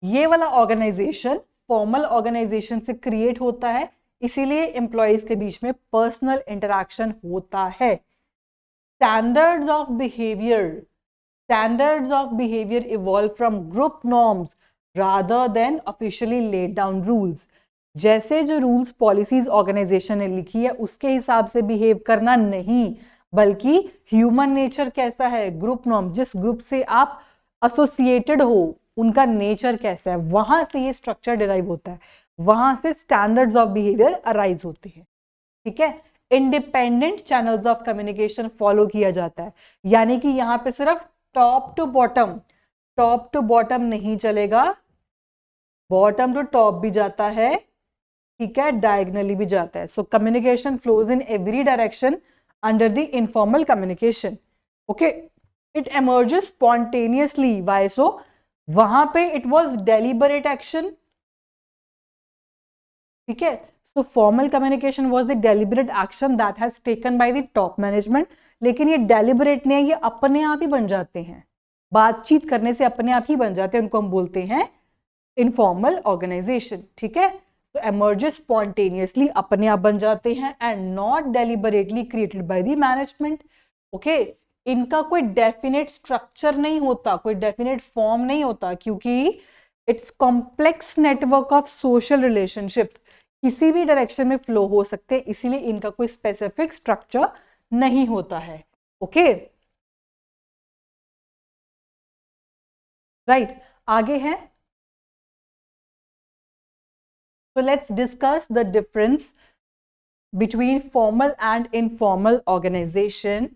A: ये वाला ऑर्गेनाइजेशन फॉर्मल ऑर्गेनाइजेशन से क्रिएट होता है, इसीलिए एम्प्लॉइज के बीच में पर्सनल इंटरैक्शन होता है। Standards of behaviour evolve from group norms rather than officially laid down rules. जैसे जो रूल्स पॉलिसीज ऑर्गेनाइजेशन ने लिखी है उसके हिसाब से बिहेव करना नहीं, बल्कि ह्यूमन नेचर कैसा है, ग्रुप नॉर्म, जिस ग्रुप से आप एसोसिएटेड हो उनका नेचर कैसा है, वहां से ये स्ट्रक्चर डिराइव होता है, वहां से स्टैंडर्ड्स ऑफ बिहेवियर अराइज होते हैं, ठीक है। Independent channels of communication follow किया जाता है, यानी कि यहाँ पे सिर्फ टॉप टू बॉटम नहीं चलेगा, बॉटम टू टॉप भी जाता है, ठीक है, डायगनली भी जाता है। So communication flows in every direction under the informal communication, okay. It emerges spontaneously, why so, वहां पे इट वॉज डेलिबरेट एक्शन, ठीक है। So formal communication was the deliberate action that has taken by the top management, लेकिन ये deliberate नहीं है, ये अपने आप ही बन जाते हैं, बातचीत करने से अपने आप ही बन जाते हैं, उनको हम बोलते हैं इनफॉर्मल ऑर्गेनाइजेशन, ठीक है। तो एमर्जेस स्पॉन्टेनियसली, अपने आप बन जाते हैं, and not deliberately created by the management, okay. इनका कोई डेफिनेट स्ट्रक्चर नहीं होता, कोई डेफिनेट फॉर्म नहीं होता, क्योंकि it's complex network of social relationships, किसी भी डायरेक्शन में फ्लो हो सकते हैं, इसीलिए इनका कोई स्पेसिफिक स्ट्रक्चर नहीं होता है, ओके, राइट। आगे है, so let's discuss the difference between formal and informal organization.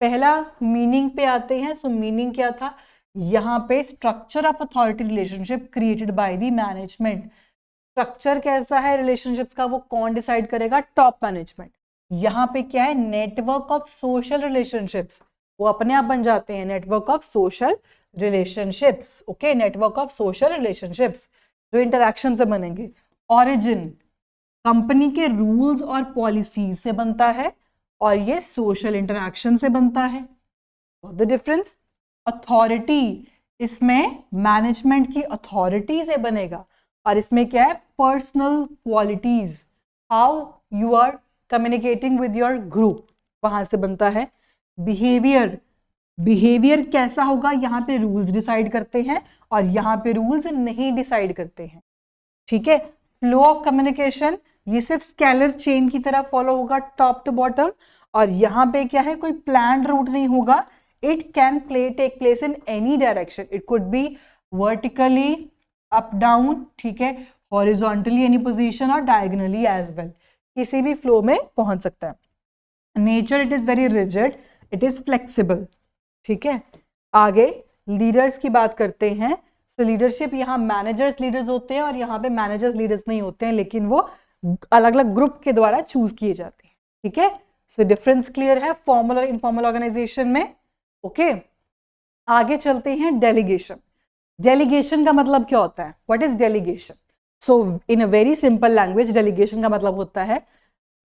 A: पहला मीनिंग पे आते हैं। सो मीनिंग क्या था, यहाँ पे structure of authority relationship created by the management. Structure कैसा है रिलेशनशिप्स का, वो कौन डिसाइड करेगा, टॉप मैनेजमेंट। यहाँ पे क्या है, नेटवर्क ऑफ सोशल रिलेशनशिप्स, वो अपने आप बन जाते हैं network of social relationships, okay, network of social relationships जो इंटरैक्शन से बनेंगे। ऑरिजिन कंपनी के रूल्स और पॉलिसीज से बनता है, और ये सोशल इंटरैक्शन से बनता है। द डिफरेंस, अथॉरिटी, इसमें मैनेजमेंट की अथॉरिटी से बनेगा, और इसमें क्या है, personal qualities, how you are communicating with your group, वहां से बनता है। बिहेवियर कैसा होगा, यहाँ पे रूल्स डिसाइड करते हैं, और यहाँ पे रूल्स नहीं डिसाइड करते हैं, ठीक है। फ्लो ऑफ कम्युनिकेशन, ये सिर्फ स्केलर चेन की तरह फॉलो होगा टॉप टू बॉटम, और यहाँ पे क्या है, कोई प्लान रूट नहीं होगा। It can take place in any direction, it could be vertically up down, ठीक है, हॉरिजॉन्टली एनी पोजीशन और डायगोनली एज वेल, किसी भी फ्लो में पहुंच सकता है. Nature it is very rigid, it is flexible. ठीक है, आगे लीडर्स की बात करते हैं. सो लीडरशिप यहाँ मैनेजर्स लीडर्स होते हैं और यहाँ पे मैनेजर्स लीडर्स नहीं होते हैं, लेकिन वो अलग अलग ग्रुप के द्वारा चूज किए जाते हैं. ठीक है, सो डिफरेंस क्लियर है फॉर्मल और इनफॉर्मल ऑर्गेनाइजेशन में. ओके, आगे चलते हैं डेलीगेशन. डेलीगेशन का मतलब क्या होता है? What is delegation? So in a very simple language, delegation का मतलब होता है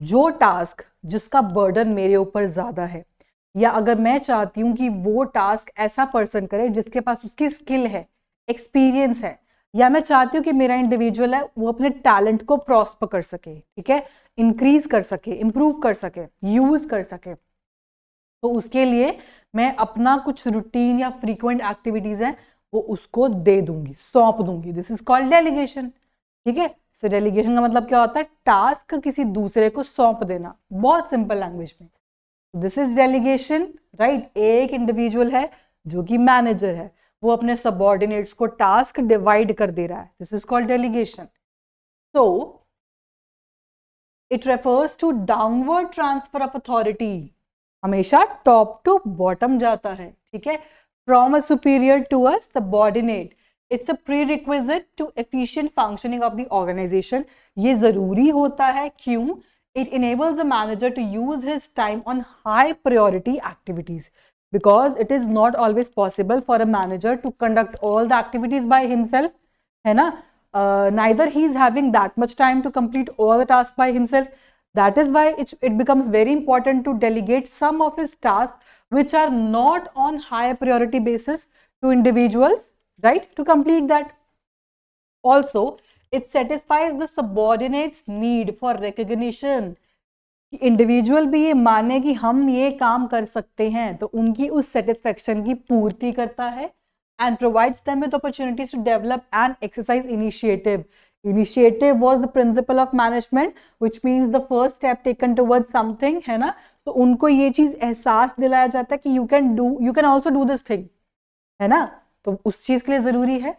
A: जो टास्क जिसका बर्डन मेरे ऊपर ज्यादा है, या अगर मैं चाहती हूं कि वो टास्क ऐसा पर्सन करे जिसके पास उसकी स्किल है, एक्सपीरियंस है, या मैं चाहती हूँ कि मेरा इंडिविजुअल है वो अपने टैलेंट को प्रॉस्पर कर सके, ठीक है, इंक्रीज कर सके, इंप्रूव कर सके, यूज कर सके, तो उसके लिए मैं अपना कुछ रूटीन या फ्रीक्वेंट एक्टिविटीज है वो उसको दे दूंगी, सौंप दूंगी. This is called delegation. ठीक है, सो डेलीगेशन का मतलब क्या होता है? टास्क किसी दूसरे को सौंप देना, बहुत सिंपल लैंग्वेज में. This is delegation, right. एक इंडिविजुअल है जो कि मैनेजर है, वो अपने सबऑर्डिनेट्स को टास्क डिवाइड कर दे रहा है. This is called delegation. So it refers to downward transfer of authority. हमेशा टॉप टू बॉटम जाता है. ठीक है, from a superior to a subordinate. It's a prerequisite to efficient functioning of the organisation. ये जरूरी होता है. क्यों? It enables the manager to use his time on high priority activities, because it is not always possible for a manager to conduct all the activities by himself, है ना. Neither he is having that much time to complete all the tasks by himself. That is why it becomes very important to delegate some of his tasks which are not on high priority basis to individuals, right, to complete that. Also, it satisfies the subordinates need for recognition. Individual भी ये माने कि हम ये काम कर सकते हैं, तो उनकी उस सेटिस्फेक्शन की पूर्ति करता है. and provides them with opportunities to develop and exercise initiative. Initiative was the principle of management, which means the first step taken towards something, है ना. तो उनको ये चीज एहसास दिलाया जाता है कि you can also do this thing, है ना. तो उस चीज के लिए जरूरी है.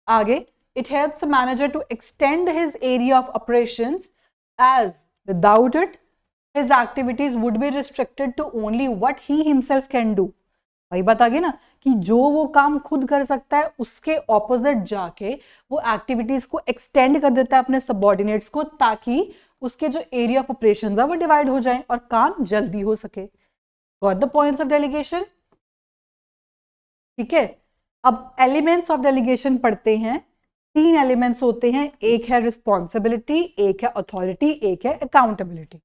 A: आगे, it helps the manager to extend his area of operations, as without it his activities would be restricted to only what he himself can do. वही बात आ गई ना कि जो वो काम खुद कर सकता है उसके ऑपोजिट जाके वो एक्टिविटीज को एक्सटेंड कर देता है अपने सबऑर्डिनेट्स को, ताकि उसके जो एरिया ऑफ ऑपरेशंस है वो डिवाइड हो जाए और काम जल्दी हो सके. Got the points of delegation? ठीक है, अब एलिमेंट्स ऑफ डेलीगेशन पढ़ते हैं. 3 एलिमेंट्स होते हैं. एक है रिस्पॉन्सिबिलिटी, एक है अथॉरिटी, एक है accountability.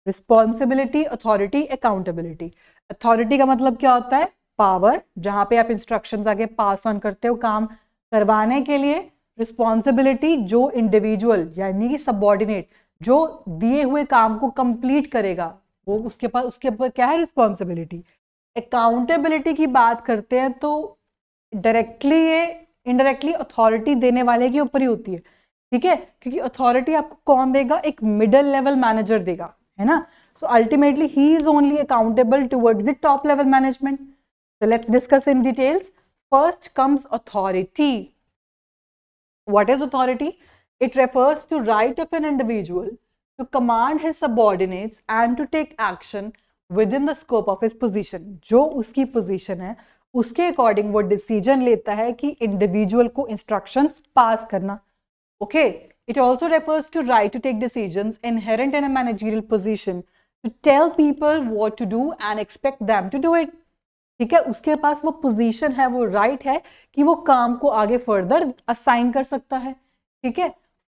A: Responsibility, authority, accountability. Authority का मतलब क्या होता है? पावर, जहां पे आप इंस्ट्रक्शंस आगे पास ऑन करते हो काम करवाने के लिए. रिस्पॉन्सिबिलिटी, जो इंडिविजुअल यानी कि सबऑर्डिनेट जो दिए हुए काम को कंप्लीट करेगा वो उसके ऊपर क्या है? रिस्पॉन्सिबिलिटी. अकाउंटेबिलिटी की बात करते हैं तो डायरेक्टली ये इनडायरेक्टली अथॉरिटी देने वाले के ऊपर ही होती है. ठीक है, क्योंकि अथॉरिटी आपको कौन देगा? एक मिडिल लेवल मैनेजर देगा, है ना. So ultimately he is only accountable towards the top level management. So let's discuss in details. First comes authority. What is authority? It refers to right of an individual to command his subordinates and to take action within the scope of his position. जो उसकी position है उसके according वो decision लेता है कि individual को instructions pass करना. Okay. It also refers to right to take decisions inherent in a managerial position, to tell people what to do and expect them to do it. ठीक है, उसके पास वो पोजीशन है, वो राइट है कि वो काम को आगे फर्दर असाइन कर सकता है. ठीक है.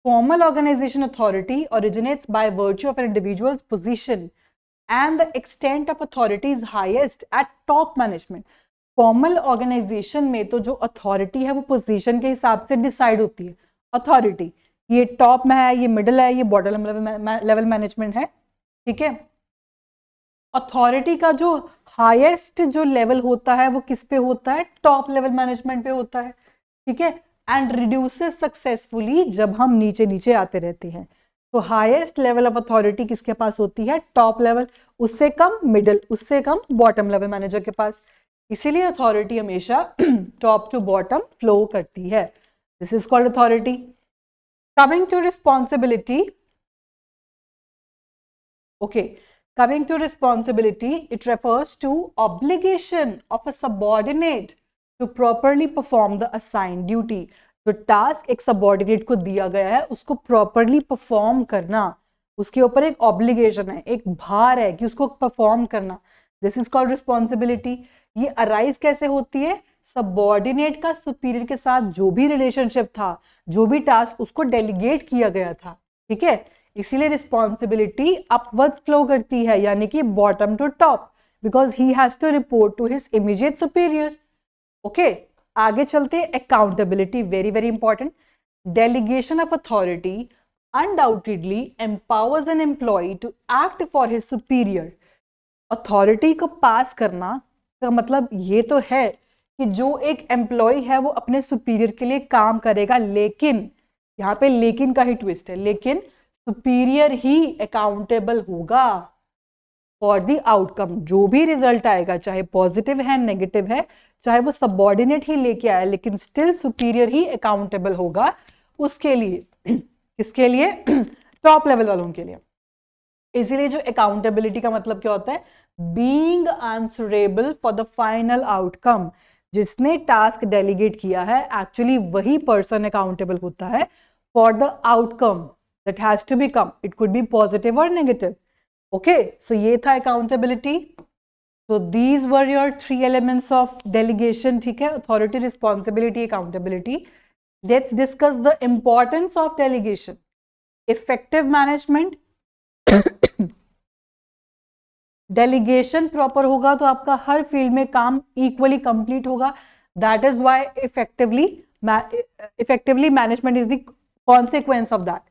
A: Formal organisation authority originates by virtue of an individual's position and the extent of authority is highest at top management. Formal organisation में तो जो अथॉरिटी है वो पोजीशन के हिसाब से डिसाइड होती है. अथॉरिटी ये टॉप में है, ये मिडिल है, ये बॉटम लेवल मैनेजमेंट है. ठीक है. अथॉरिटी का जो हाईएस्ट जो लेवल होता है वो किस पे होता है? टॉप लेवल मैनेजमेंट पे होता है. ठीक है. एंड रिड्यूसेस सक्सेसफुली जब हम नीचे नीचे आते रहते हैं. तो हाईएस्ट लेवल ऑफ अथॉरिटी किसके पास होती है? Top level. उससे कम मिडिल, उससे कम बॉटम लेवल मैनेजर के पास. इसीलिए अथॉरिटी हमेशा टॉप टू बॉटम फ्लो करती है. This is called authority. Coming to responsibility. Okay, coming to responsibility, it refers to obligation of a subordinate to properly perform the assigned duty. जो task एक subordinate को दिया गया है उसको प्रॉपरली परफॉर्म करना, उसके ऊपर एक ऑब्लिगेशन है, एक भार है कि उसको परफॉर्म करना. This is called responsibility. ये अराइज कैसे होती है? सबॉर्डिनेट का सुपीरियर के साथ जो भी रिलेशनशिप था, जो भी टास्क उसको डेलीगेट किया गया था. ठीक है, इसीलिए रिस्पॉन्सिबिलिटी अपवर्ड्स फ्लो करती है, यानी कि bottom to top, because he has to report to his immediate superior. Okay, आगे चलते. Accountability, very very important. Delegation of authority undoubtedly empowers an employee to act for his superior. Authority को pass करना का मतलब ये तो है कि जो एक एम्प्लॉय है वो अपने सुपीरियर के लिए काम करेगा, लेकिन यहाँ पे लेकिन का ही ट्विस्ट है, लेकिन सुपीरियर ही अकाउंटेबल होगा फॉर द आउटकम. जो भी रिजल्ट आएगा, चाहे पॉजिटिव है नेगेटिव है, चाहे वो सबऑर्डिनेट ही लेके आया, लेकिन स्टिल सुपीरियर ही अकाउंटेबल होगा उसके लिए. किसके लिए? टॉप लेवल वालों के लिए. इसीलिए जो अकाउंटेबिलिटी का मतलब क्या होता है? Being answerable for the final outcome. जिसने टास्क डेलीगेट किया है एक्चुअली वही पर्सन अकाउंटेबल होता है for the outcome that has to become. It could be positive or negative. Okay, so ये था accountability. So these were your 3 elements of delegation. ठीक है, authority, responsibility, accountability. Let's discuss the importance of delegation. Effective management. Delegation proper होगा तो आपका हर field में काम equally complete होगा. That is why effectively management is the consequence of that.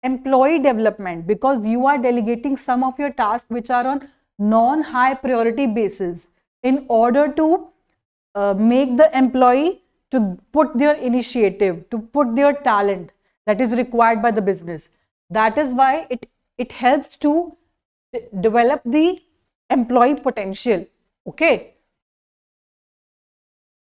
A: Employee development, because you are delegating some of your tasks which are on non-high priority basis in order to make the employee to put their initiative, to put their talent that is required by the business. That is why it helps to develop the employee potential. Okay,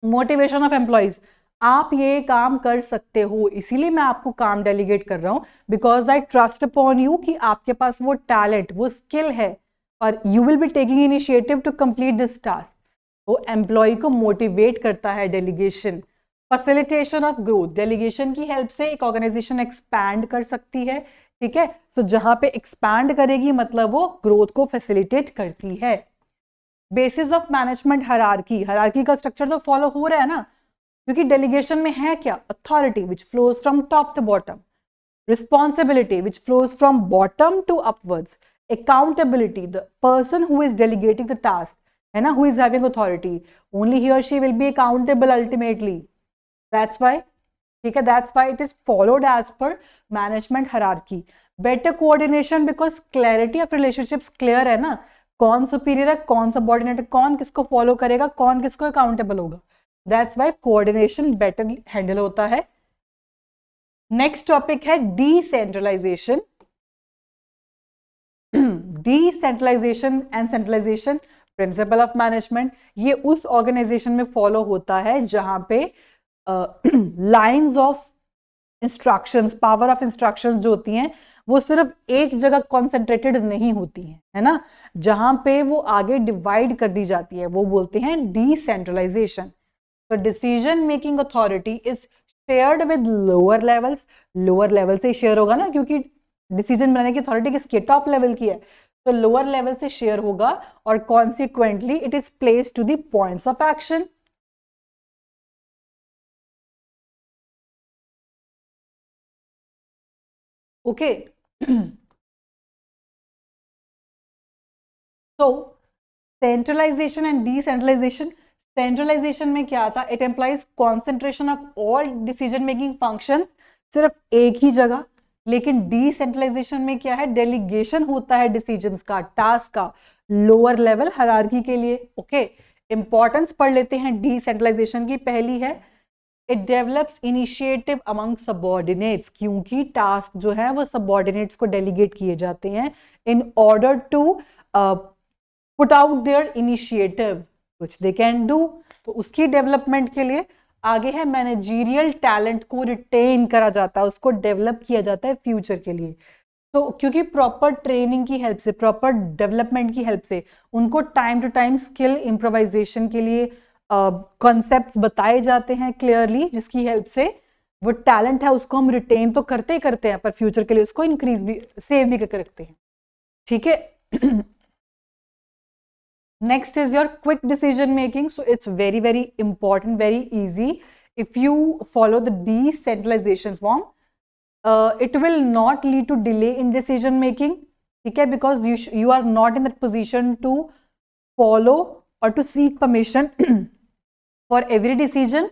A: motivation of employees. आप ये काम कर सकते हो, इसीलिए मैं आपको काम डेलीगेट कर रहा हूं, because I trust upon you कि आपके पास वो टैलेंट, वो स्किल है और you will be taking initiative to complete this task. वो एम्प्लॉय को मोटिवेट करता है delegation. Facilitation of growth. Delegation की हेल्प से एक ऑर्गेनाइजेशन एक्सपैंड कर सकती है. ठीक है, तो जहां पे एक्सपैंड करेगी मतलब वो ग्रोथ को फैसिलिटेट करती है. Basis of management hierarchy. Hierarchy का स्ट्रक्चर तो फॉलो हो रहा है ना, क्योंकि डेलीगेशन में है क्या? Authority which flows from top to bottom, responsibility which flows from bottom to upwards, accountability the person who is delegating the task, है ना, who is having authority, only he और she will be accountable ultimately. That's why, ठीक है, that's why it is followed as per management hierarchy. Better coordination, because clarity of relationships clear है ना, कौन superior है, कौन सबऑर्डिनेट है, कौन किसको फॉलो करेगा, कौन किसको अकाउंटेबल होगा. That's why coordination better handle होता है. Next topic है decentralization. Decentralization and centralization principle of management. ये उस organization में follow होता है जहां पे lines of instructions, power of instructions जो होती हैं वो सिर्फ एक जगह concentrated नहीं होती हैं, है ना, जहां पे वो आगे divide कर दी जाती है, वो बोलते हैं decentralization. So decision making authority is shared with lower levels. Lower level से share होगा ना, क्योंकि decision बनाने की authority किसकी? top level की है, तो lower level से share होगा और consequently it is placed to the points of action. Okay. So centralization and decentralization. Centralisation में क्या था? It implies concentration of all decision making function सिर्फ एक ही जगह. लेकिन डिसेंट्रलाइजेशन में क्या है? डेलीगेशन होता है डिसीजंस का, टास्क का, लोअर लेवल हायरार्की के लिए. ओके, इंपॉर्टेंस पढ़ लेते हैं डिसेंट्रलाइजेशन की. पहली है it develops initiative among subordinates, क्योंकि टास्क जो है वो सबऑर्डिनेट्स को डेलीगेट किए जाते हैं in order to put out their initiative. which they can do. तो उसकी डेवलपमेंट के लिए आगे है मैनेजरियल टैलेंट को रिटेन करा जाता है, उसको डेवलप किया जाता है फ्यूचर के लिए. तो क्योंकि प्रॉपर ट्रेनिंग की हेल्प से, प्रॉपर डेवलपमेंट की हेल्प से उनको time to time skill improvisation के लिए कॉन्सेप्ट बताए जाते हैं क्लियरली, जिसकी हेल्प से वो टैलेंट है उसको हम रिटेन तो करते ही करते हैं, पर फ्यूचर के लिए उसको इंक्रीज भी, सेव भी करके रखते हैं. ठीक है. Next is your quick decision making. So it's very, very important, very easy. If you follow the decentralization form, it will not lead to delay in decision making. Okay, because you are not in that position to follow or to seek permission for every decision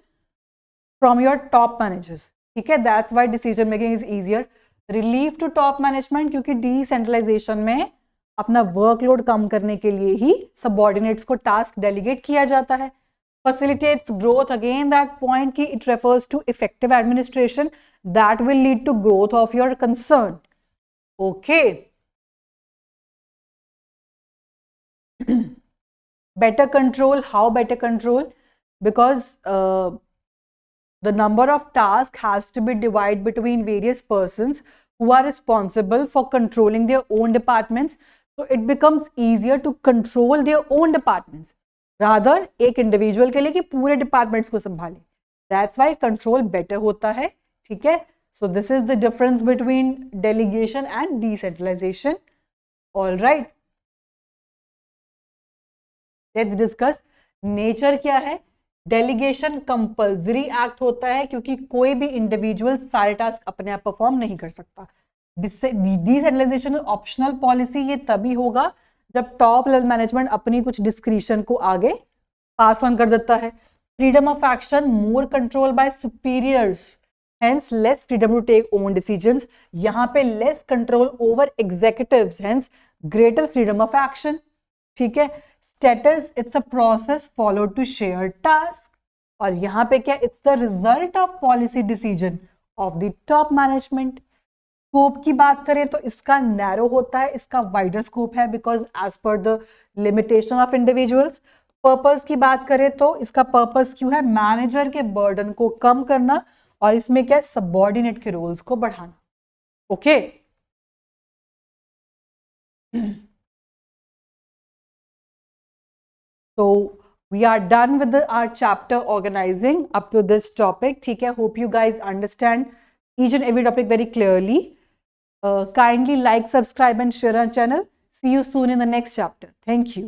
A: from your top managers. Okay, that's why decision making is easier. Relief to top management, क्योंकि decentralization में अपना workload कम करने के लिए ही subordinates को task delegate किया जाता है. Facilitates growth, again that point की it refers to effective administration that will lead to growth of your concern. Okay. Better control, how better control? Because the number of tasks has to be divided between various persons who are responsible for controlling their own departments. So it becomes easier to control their own departments rather एक individual के लिए कि पूरे departments को संभाले. That's why control better होता है. ठीक है. So this is the difference between delegation and decentralization. All right. Let's discuss nature क्या है. डेलीगेशन कंपल्सरी एक्ट होता है क्योंकि कोई भी इंडिविजुअल सारे टास्क अपने आप परफॉर्म नहीं कर सकता. डिसेंट्रलाइजेशन ऑप्शनल पॉलिसी ये तभी होगा जब टॉप लेवल मैनेजमेंट अपनी कुछ डिस्क्रिशन को आगे पास ऑन कर देता है. Freedom of action, more control by superiors, hence less freedom to take own decisions. यहाँ पे less control over executives, hence greater freedom of action. ठीक है. Status, it's a process followed to share task. और यहाँ पे क्या, it's the result of policy decision of the top management. Scope की बात करें तो इसका नैरो होता है, इसका वाइडर स्कोप है because as per the limitation of individuals. Purpose की बात करें तो इसका पर्पस क्यों है, मैनेजर के बर्डन को कम करना और इसमें क्या, सबऑर्डिनेट के रोल्स को बढ़ाना. Okay. So we are done with our chapter organizing up to this topic. ठीक है. Hope you guys understand each and every topic very clearly. Kindly like, subscribe and share our channel. See you soon in the next chapter. Thank you.